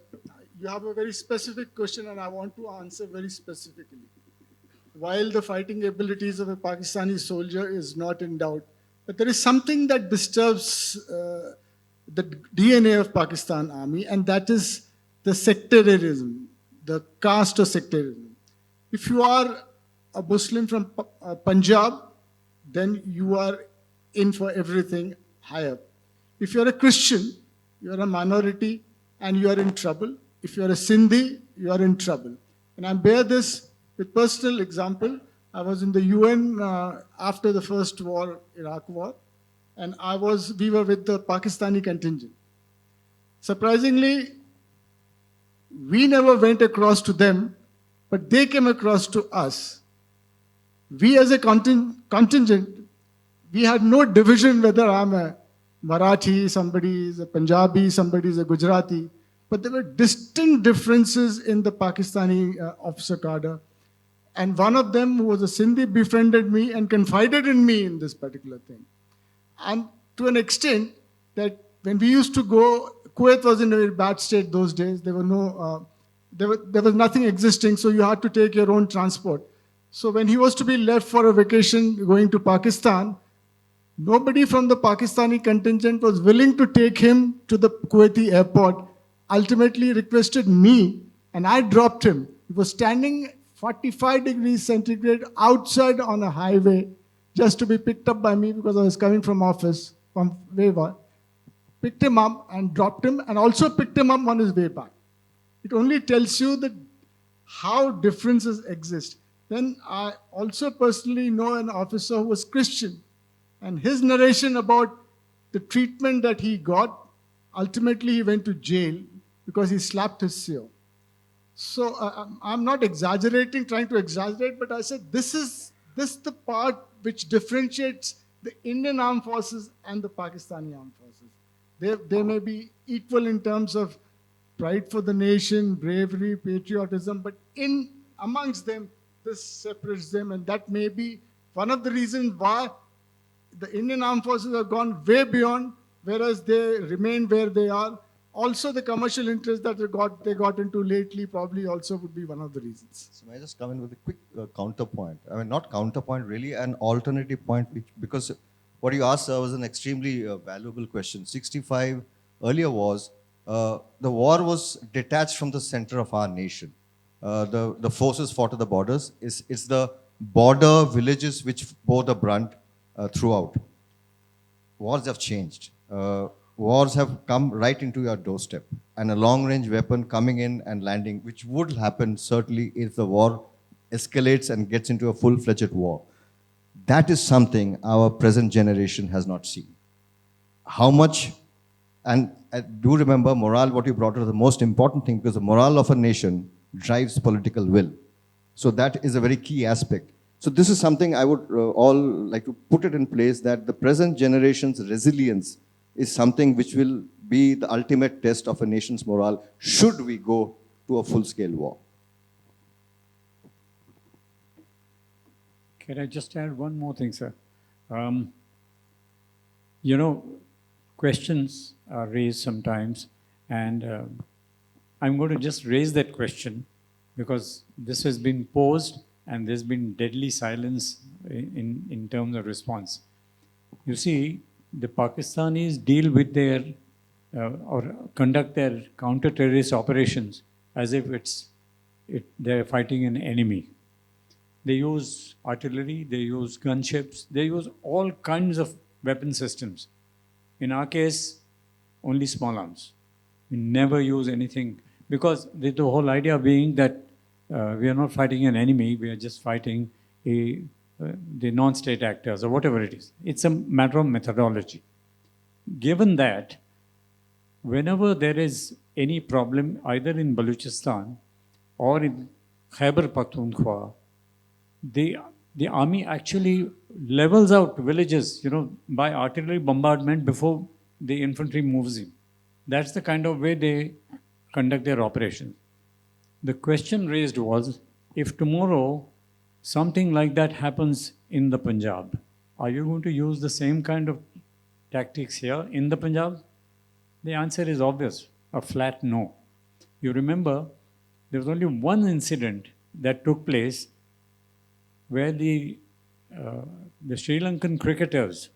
you have a very specific question, and I want to answer very specifically. While the fighting abilities of a Pakistani soldier is not in doubt, but there is something that disturbs the DNA of Pakistan Army, and that is the sectarianism, the caste of sectarianism. If you are a Muslim from Punjab, then you are in for everything higher. If you are a Christian, you are a minority and you are in trouble. If you are a Sindhi, you are in trouble. And I bear this with personal example. I was in the UN after the first war, Iraq war, and we were with the Pakistani contingent. Surprisingly, we never went across to them, but they came across to us. We as a contingent, we had no division whether I'm a Marathi, somebody is a Punjabi, somebody is a Gujarati, but there were distinct differences in the Pakistani officer cadre. And one of them, who was a Sindhi, befriended me and confided in me in this particular thing. And to an extent that when we used to go, Kuwait was in a very bad state those days. There was nothing existing, so you had to take your own transport. So when he was to be left for a vacation going to Pakistan, nobody from the Pakistani contingent was willing to take him to the Kuwaiti airport. Ultimately requested me, and I dropped him. He was standing 45 degrees centigrade outside on a highway just to be picked up by me because I was coming from office, from Weva. Picked him up and dropped him, and also picked him up on his way back. It only tells you that how differences exist. Then I also personally know an officer who was Christian, and his narration about the treatment that he got, ultimately he went to jail because he slapped his CEO. So I'm not exaggerating, trying to exaggerate, but I said this is the part which differentiates the Indian armed forces and the Pakistani armed forces. They may be equal in terms of pride for the nation, bravery, patriotism, but amongst them, this separates them, and that may be one of the reasons why the Indian armed forces have gone way beyond, whereas they remain where they are. Also, the commercial interest that they got into lately probably also would be one of the reasons. So may I just come in with a quick counterpoint? I mean, not counterpoint, really, an alternative point, because what you asked was an extremely valuable question. 65 earlier wars, the war was detached from the center of our nation. The forces fought at the borders. It's the border villages which bore the brunt throughout. Wars have changed. Wars have come right into your doorstep, and a long-range weapon coming in and landing, which would happen certainly if the war escalates and gets into a full-fledged war. That is something our present generation has not seen. How much, and do remember morale, what you brought up, the most important thing, because the morale of a nation drives political will. So that is a very key aspect. So this is something I would all like to put it in place, that the present generation's resilience is something which will be the ultimate test of a nation's morale should we go to a full-scale war. Can I just add one more thing, sir? Questions are raised sometimes, and I'm going to just raise that question because this has been posed and there's been deadly silence in terms of response. You see, the Pakistanis deal with their or conduct their counter-terrorist operations as if they're fighting an enemy. They use artillery, they use gunships, they use all kinds of weapon systems. In our case, only small arms. We never use anything, because the whole idea being that we are not fighting an enemy, we are just fighting the non-state actors or whatever it is. It's a matter of methodology. Given that, whenever there is any problem either in Balochistan or in Khyber Pakhtunkhwa, the the army actually levels out villages, by artillery bombardment before the infantry moves in. That's the kind of way they conduct their operations. The question raised was, if tomorrow something like that happens in the Punjab, are you going to use the same kind of tactics here in the Punjab? The answer is obvious, a flat no. You remember, there was only one incident that took place where the Sri Lankan cricketers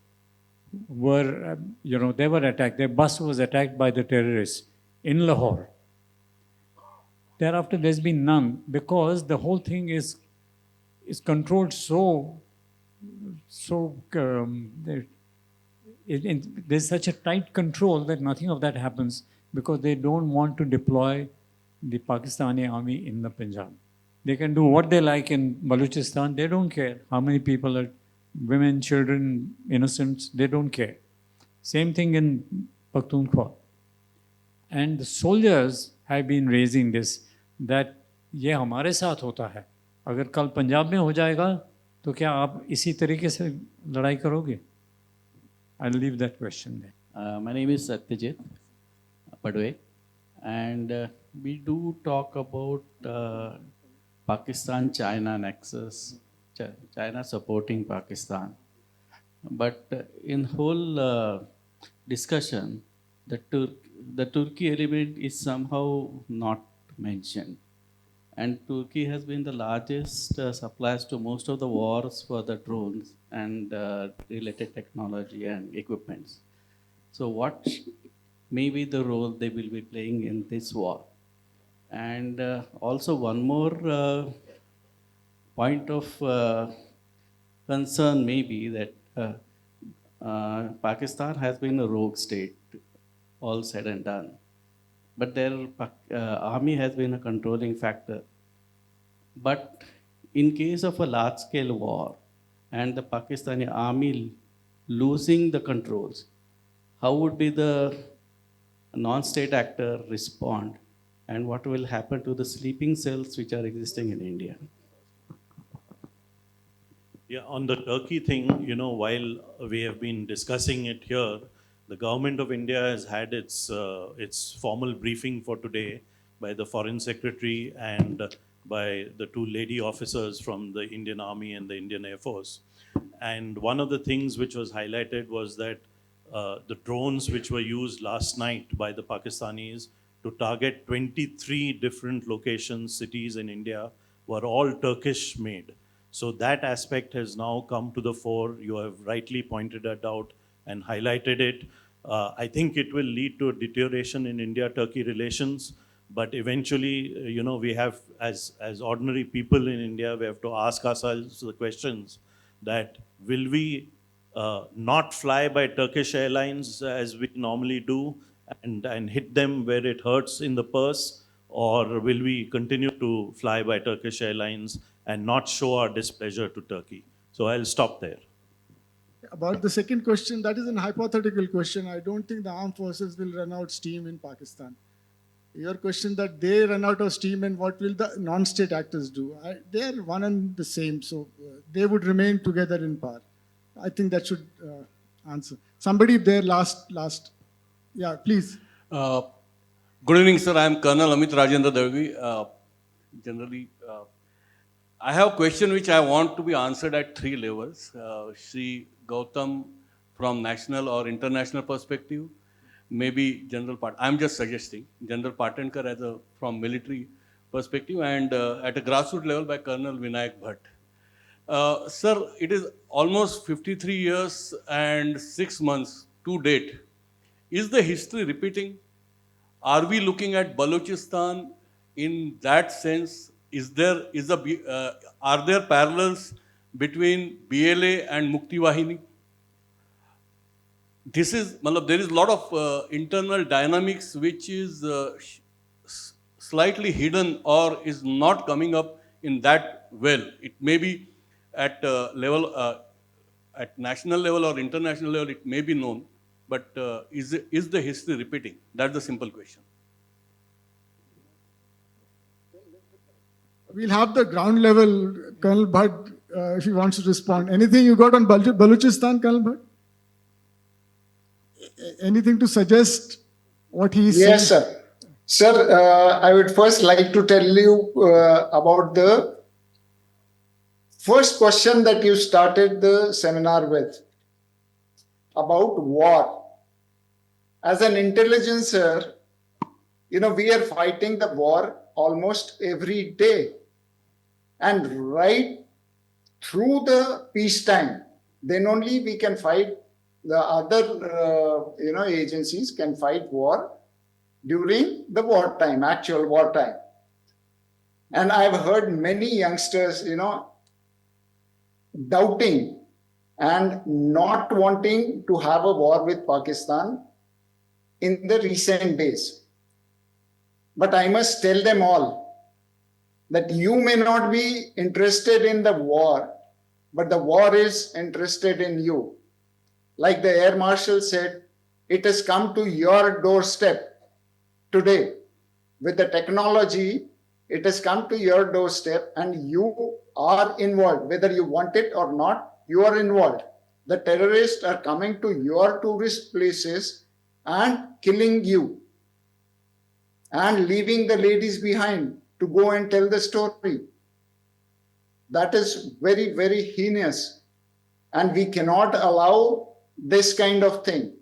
were, they were attacked. Their bus was attacked by the terrorists in Lahore. Thereafter, there's been none because the whole thing is controlled there's such a tight control that nothing of that happens because they don't want to deploy the Pakistani army in the Punjab. They can do what they like in Balochistan. They don't care how many people are women, children, innocents. They don't care. Same thing in Pakhtunkhwa. And the soldiers have been raising this, that ये हमारे साथ होता है. अगर कल पंजाब में हो जाएगा तो क्या आप इसी तरीके से लड़ाई करोगे? I'll leave that question there. My name is Satyajit Padwe, and we do talk about Pakistan-China nexus, China supporting Pakistan. But in whole discussion, the Turkey element is somehow not mentioned. And Turkey has been the largest suppliers to most of the wars for the drones and related technology and equipments. So what may be the role they will be playing in this war? And also one more point of concern may be that Pakistan has been a rogue state, all said and done. But their army has been a controlling factor. But in case of a large-scale war and the Pakistani army losing the controls, how would be the non-state actor respond? And what will happen to the sleeping cells which are existing in India? Yeah, on the Turkey thing, while we have been discussing it here, the government of India has had its formal briefing for today by the Foreign Secretary and by the two lady officers from the Indian Army and the Indian Air Force. And one of the things which was highlighted was that the drones which were used last night by the Pakistanis to target 23 different locations, cities in India, were all Turkish made. So that aspect has now come to the fore. You have rightly pointed it out and highlighted it. I think it will lead to a deterioration in India-Turkey relations, but eventually, we have, as ordinary people in India, we have to ask ourselves the questions that will we not fly by Turkish Airlines as we normally do and hit them where it hurts in the purse, or will we continue to fly by Turkish Airlines and not show our displeasure to Turkey? So I'll stop there. About the second question, that is an hypothetical question. I don't think the armed forces will run out steam in Pakistan. Your question that they run out of steam and what will the non-state actors do? They are one and the same, so they would remain together in power. I think that should answer. Somebody there last. Yeah, please. Good evening, sir. I am Colonel Amit Rajendra Darvi. Generally, I have a question which I want to be answered at three levels. Shri Gautam from national or international perspective, maybe General I'm just suggesting General Patankar from military perspective, and at a grassroots level by Colonel Vinayak Bhat. Sir, it is almost 53 years and 6 months to date. Is the history repeating? Are we looking at Balochistan in that sense? Are there parallels between BLA and Mukti Wahini? There is a lot of internal dynamics which is slightly hidden or is not coming up in that well. It may be at at national level or international level, it may be known, but is the history repeating? That's the simple question. We'll have the ground level Colonel Bhat if he wants to respond. Anything you got on Balochistan, Colonel Bhat? Anything to suggest what he is saying? Yes, sir. Sir, I would first like to tell you about the first question that you started the seminar with, about war. As an intelligencer, we are fighting the war almost every day. And right through the peacetime, then only we can fight. The other, agencies can fight war during the wartime, actual wartime. And I've heard many youngsters, doubting and not wanting to have a war with Pakistan in the recent days. But I must tell them all that you may not be interested in the war, but the war is interested in you. Like the Air Marshal said, it has come to your doorstep today. With the technology, it has come to your doorstep and you are involved. Whether you want it or not, you are involved. The terrorists are coming to your tourist places and killing you and leaving the ladies behind to go and tell the story. That is very, very heinous. And we cannot allow this kind of thing.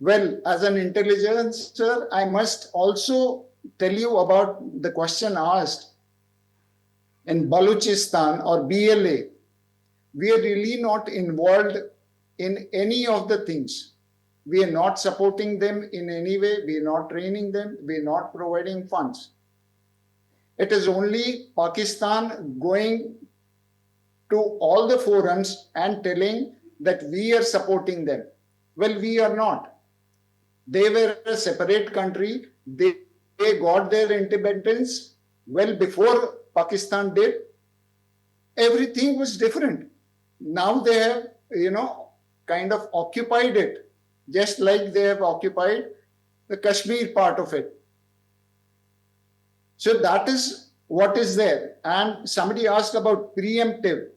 Well, as an intelligencer, I must also tell you about the question asked. In Balochistan or BLA, we are really not involved in any of the things. We are not supporting them in any way. We are not training them. We are not providing funds. It is only Pakistan going to all the forums and telling that we are supporting them. Well, we are not. They were a separate country. They got their independence well before Pakistan did. Everything was different. Now they have, kind of occupied it, just like they have occupied the Kashmir part of it. So that is what is there. And somebody asked about preemptive.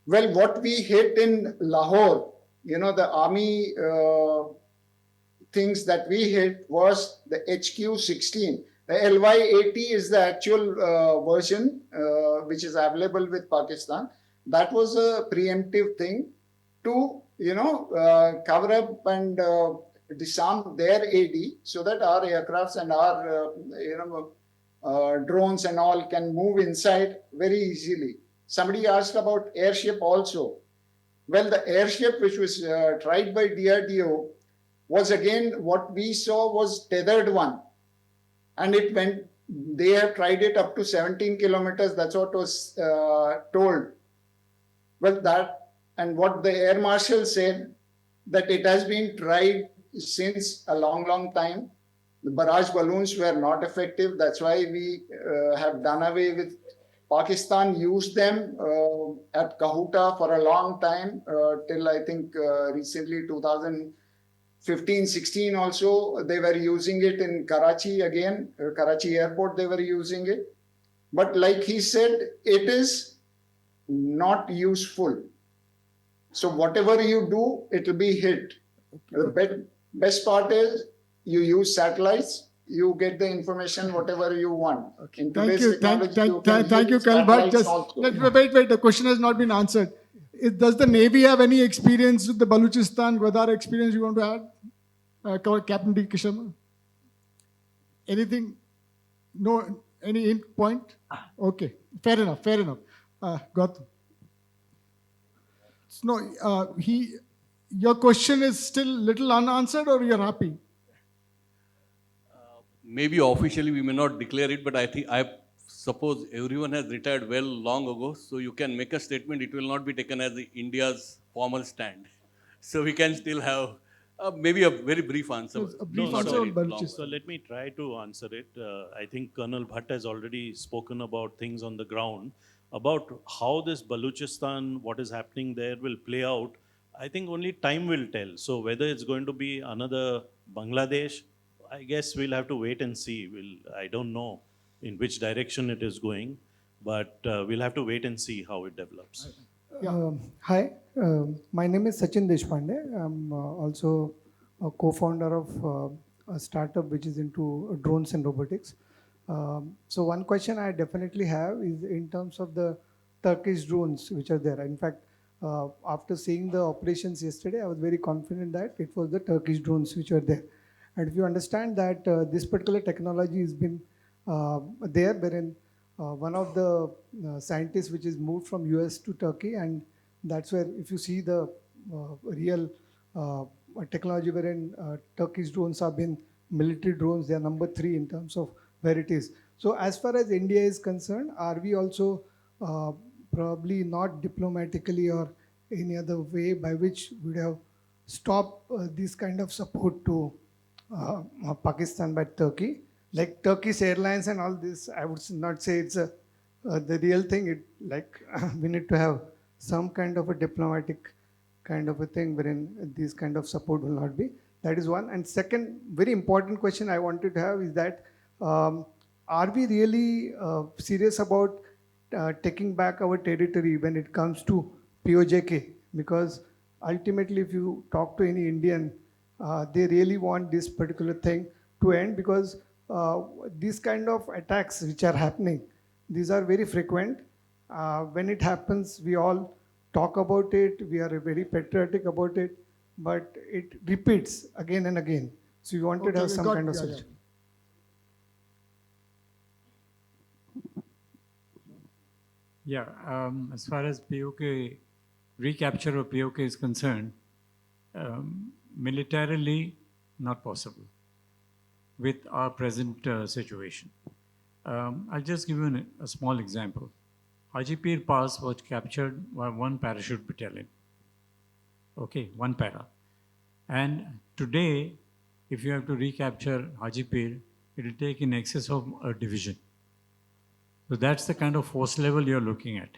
Well, what we hit in Lahore, the army things that we hit was the HQ-16. The LY-80 is the actual version which is available with Pakistan. That was a preemptive thing to, cover up and disarm their AD so that our aircrafts and our, drones and all can move inside very easily. Somebody asked about airship also. Well, the airship which was tried by DRDO was again what we saw was tethered one. And it went, they have tried it up to 17 kilometers. That's what was told. Well, that, and what the Air Marshal said, that it has been tried since a long, long time. The barrage balloons were not effective. That's why we have done away with. Pakistan used them at Kahuta for a long time, till I think recently 2015-16 also, they were using it in Karachi again, Karachi airport they were using it. But like he said, it is not useful. So whatever you do, it will be hit. The best part is you use satellites, you get the information whatever you want. Okay. Thank you, Colonel Bhat. Just wait. The question has not been answered. Does the Navy have any experience with the Balochistan Gwadar experience you want to add, Captain D. Sharma? Anything? No. Any point? Okay. Fair enough. Gautam. No. Your question is still little unanswered, or you're happy? Maybe officially we may not declare it, but I suppose everyone has retired well long ago, so you can make a statement. It will not be taken as India's formal stand. So we can still have maybe a very brief answer. So let me try to answer it. I think Colonel Bhat has already spoken about things on the ground, about how this Balochistan, what is happening there will play out. I think only time will tell. So whether it's going to be another Bangladesh, I guess we'll have to wait and see. I don't know in which direction it is going. but we'll have to wait and see how it develops. Hi, my name is Sachin Deshpande. I'm also a co-founder of a startup which is into drones and robotics. So one question I definitely have is in terms of the Turkish drones which are there. In fact, after seeing the operations yesterday, I was very confident that it was the Turkish drones which were there. And if you understand that this particular technology has been there, wherein one of the scientists which is moved from US to Turkey, and that's where if you see the real technology wherein Turkish drones have been military drones, they are number 3 in terms of where it is. So as far as India is concerned, are we also probably not diplomatically or any other way by which we would have stopped this kind of support to Pakistan by Turkey? Like Turkish Airlines and all this, I would not say it's the real thing. It like we need to have some kind of a diplomatic kind of a thing wherein this kind of support will not be. That is one. And second, very important question I wanted to have is that are we really serious about taking back our territory when it comes to POJK? Because ultimately, if you talk to any Indian, they really want this particular thing to end, because these kind of attacks which are happening, these are very frequent. When it happens, we all talk about it, we are very patriotic about it, but it repeats again and again. So we wanted to have some kind of solution. Yeah, as far as POK, recapture of POK is concerned, militarily not possible with our present situation. I'll just give you a small example. Hajipir Pass was captured by one parachute battalion. Okay, one para. And today, if you have to recapture Hajipir, it will take in excess of a division. So that's the kind of force level you're looking at.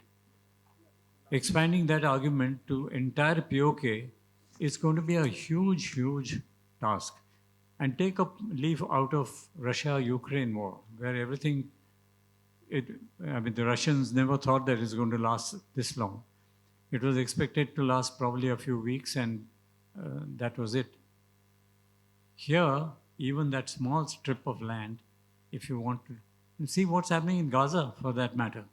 Expanding that argument to entire POK is going to be a huge, huge task. And take a leaf out of Russia-Ukraine war, where everything, the Russians never thought that it's going to last this long. It was expected to last probably a few weeks, and that was it. Here, even that small strip of land, if you want to see what's happening in Gaza, for that matter,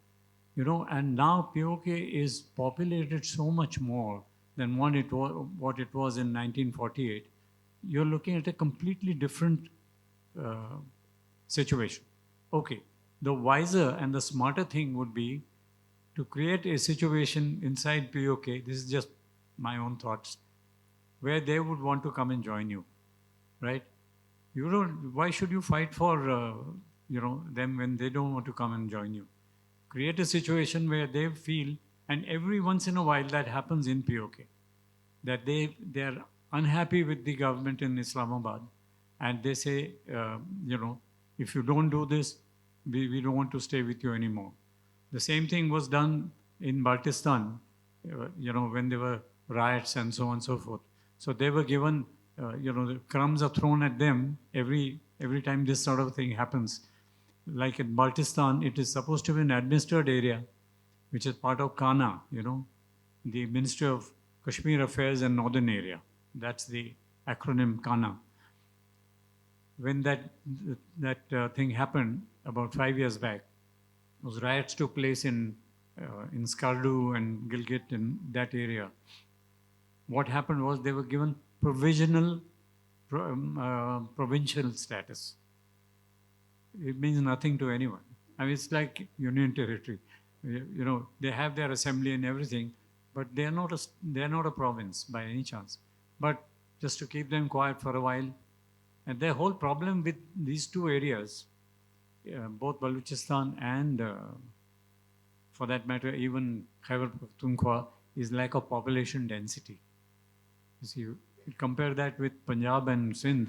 and now POK is populated so much more than what it was in 1948. You're looking at a completely different situation. Okay, the wiser and the smarter thing would be to create a situation inside POK, this is just my own thoughts, where they would want to come and join you, right? Why should you fight for them when they don't want to come and join you? Create a situation where they feel, and every once in a while that happens in POK, that they're unhappy with the government in Islamabad, and they say, if you don't do this, we don't want to stay with you anymore. The same thing was done in Baltistan, when there were riots and so on and so forth. So they were given, the crumbs are thrown at them every time this sort of thing happens. Like in Baltistan, it is supposed to be an administered area, which is part of Kana, the Ministry of Kashmir Affairs and Northern Area. That's the acronym Kana. When that thing happened about 5 years back, those riots took place in Skardu and Gilgit, in that area. What happened was they were given provisional provincial status. It means nothing to anyone. I mean, it's like union territory. They have their assembly and everything, but they're not a province by any chance. But just to keep them quiet for a while. And the whole problem with these two areas, both Balochistan and, for that matter, even Khyber Pakhtunkhwa, is lack of population density. You see, you compare that with Punjab and Sindh,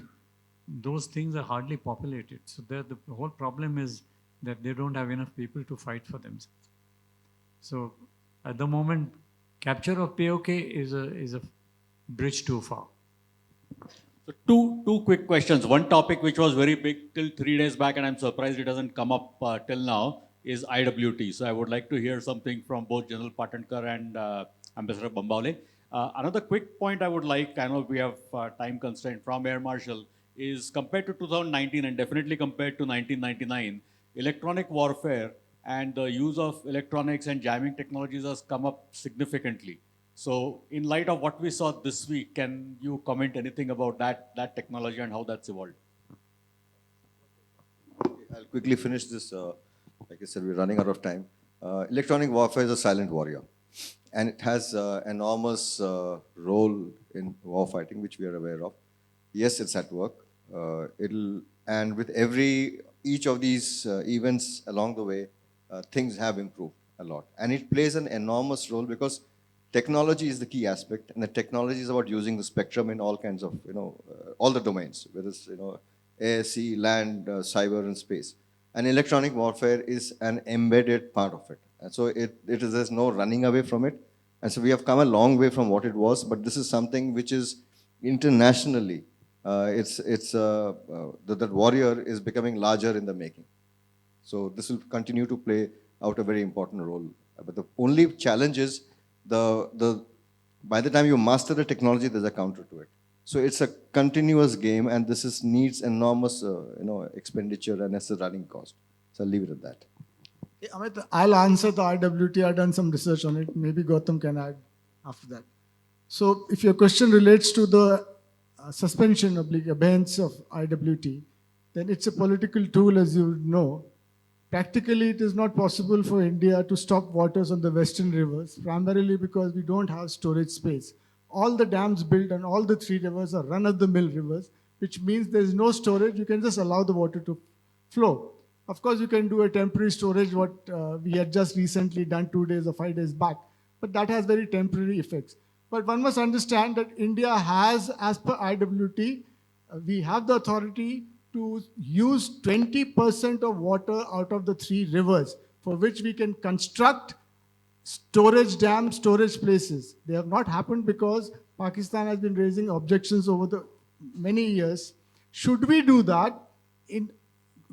those things are hardly populated. So the whole problem is that they don't have enough people to fight for themselves. So at the moment, capture of POK is a bridge too far. So two quick questions. One topic which was very big till 3 days back, and I'm surprised it doesn't come up till now, is IWT. So I would like to hear something from both General Patankar and Ambassador Bambawale. Another quick point I would like, I know we have time constraint from Air Marshal, is compared to 2019 and definitely compared to 1999, electronic warfare and the use of electronics and jamming technologies has come up significantly. So in light of what we saw this week, can you comment anything about that technology and how that's evolved? I'll quickly finish this. Like I said, we're running out of time. Electronic warfare is a silent warrior, and it has enormous role in warfighting, which we are aware of. Yes, it's at work. And with each of these events along the way, things have improved a lot, and it plays an enormous role because technology is the key aspect, and the technology is about using the spectrum in all kinds of, all the domains, whether it's, air, sea, land, cyber, and space. And electronic warfare is an embedded part of it. And so there's no running away from it. And so we have come a long way from what it was, but this is something which is internationally, that warrior is becoming larger in the making. So this will continue to play out a very important role. But the only challenge is by the time you master the technology, there's a counter to it. So it's a continuous game, and this needs enormous, expenditure, and it's a running cost. So I'll leave it at that. Hey, Amit, I'll answer the IWT. I've done some research on it. Maybe Gautam can add after that. So if your question relates to the suspension abeyance of IWT, then it's a political tool, as you know. Practically, it is not possible for India to stop waters on the western rivers, primarily because we don't have storage space. All the dams built on all the three rivers are run-of-the-mill rivers, which means there is no storage. You can just allow the water to flow. Of course, you can do a temporary storage, what we had just recently done 2 days or 5 days back, but that has very temporary effects. But one must understand that India has, as per IWT, we have the authority to use 20% of water out of the three rivers, for which we can construct storage dams, storage places. They have not happened because Pakistan has been raising objections over the many years. Should we do that in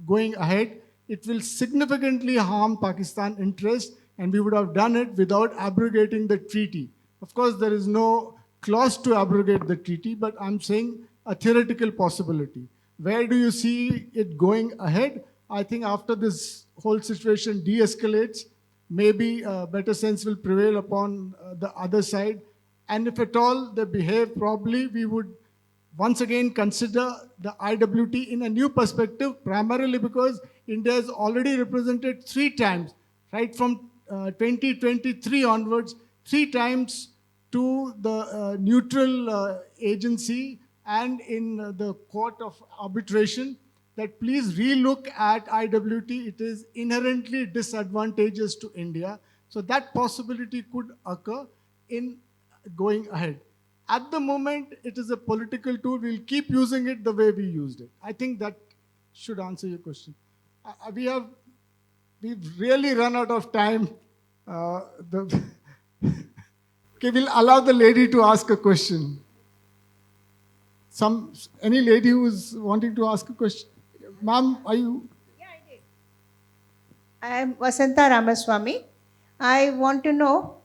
going ahead, it will significantly harm Pakistan interest, and we would have done it without abrogating the treaty. Of course, there is no clause to abrogate the treaty, but I'm saying a theoretical possibility. Where do you see it going ahead? I think after this whole situation de-escalates, maybe better sense will prevail upon the other side. And if at all they behave properly, we would once again consider the IWT in a new perspective, primarily because India is already represented 3 times, right from 2023 onwards, 3 times to the neutral agency and in the court of arbitration, that please relook at IWT. It is inherently disadvantageous to India. So that possibility could occur in going ahead. At the moment, it is a political tool. We'll keep using it the way we used it. I think that should answer your question. We've really run out of time. Okay, we'll allow the lady to ask a question. Any lady who's wanting to ask a question? Ma'am, are you? Yeah, I did. I am Vasanta Ramaswamy. I want to know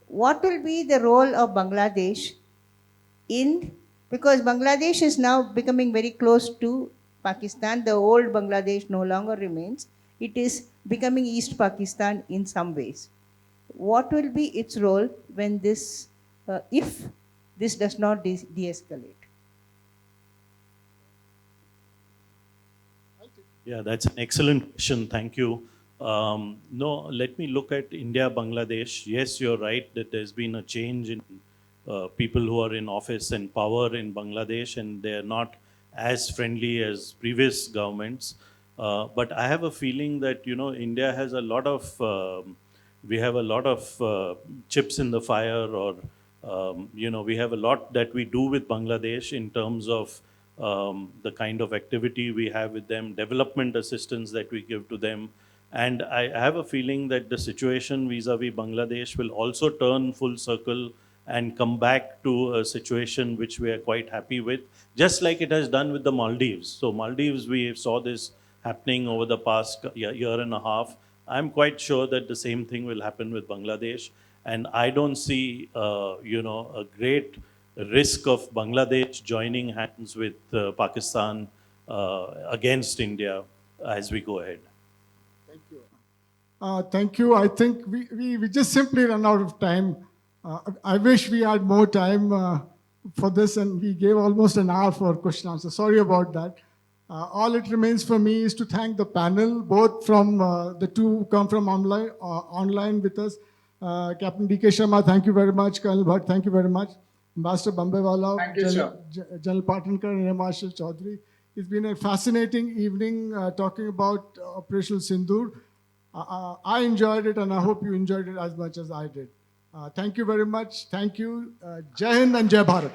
what will be the role of Bangladesh because Bangladesh is now becoming very close to Pakistan. The old Bangladesh no longer remains. It is becoming East Pakistan in some ways. What will be its role when this, if this does not de-escalate? Yeah, that's an excellent question. Thank you. No, let me look at India, Bangladesh. Yes, you're right that there's been a change in people who are in office and power in Bangladesh, and they're not as friendly as previous governments. But I have a feeling that, India has a lot of, we have a lot of chips in the fire, or, we have a lot that we do with Bangladesh in terms of the kind of activity we have with them, development assistance that we give to them. And I have a feeling that the situation vis-a-vis Bangladesh will also turn full circle and come back to a situation which we are quite happy with, just like it has done with the Maldives. So Maldives, we saw this happening over the past year and a half. I'm quite sure that the same thing will happen with Bangladesh. And I don't see, a great risk of Bangladesh joining hands with Pakistan against India as we go ahead. Thank you. Thank you. I think we just simply run out of time. I wish we had more time for this, and we gave almost an hour for question answer. Sorry about that. All it remains for me is to thank the panel, both from the two who come from online with us. Captain D.K. Sharma, thank you very much. Colonel Bhat, thank you very much. Ambassador Bambawale, Thank you, sir. General Patankar, and Air Marshal Choudhury. It's been a fascinating evening talking about Operational Sindoor. I enjoyed it, and I hope you enjoyed it as much as I did. Thank you very much. Thank you. Jai Hind and Jai Bharat.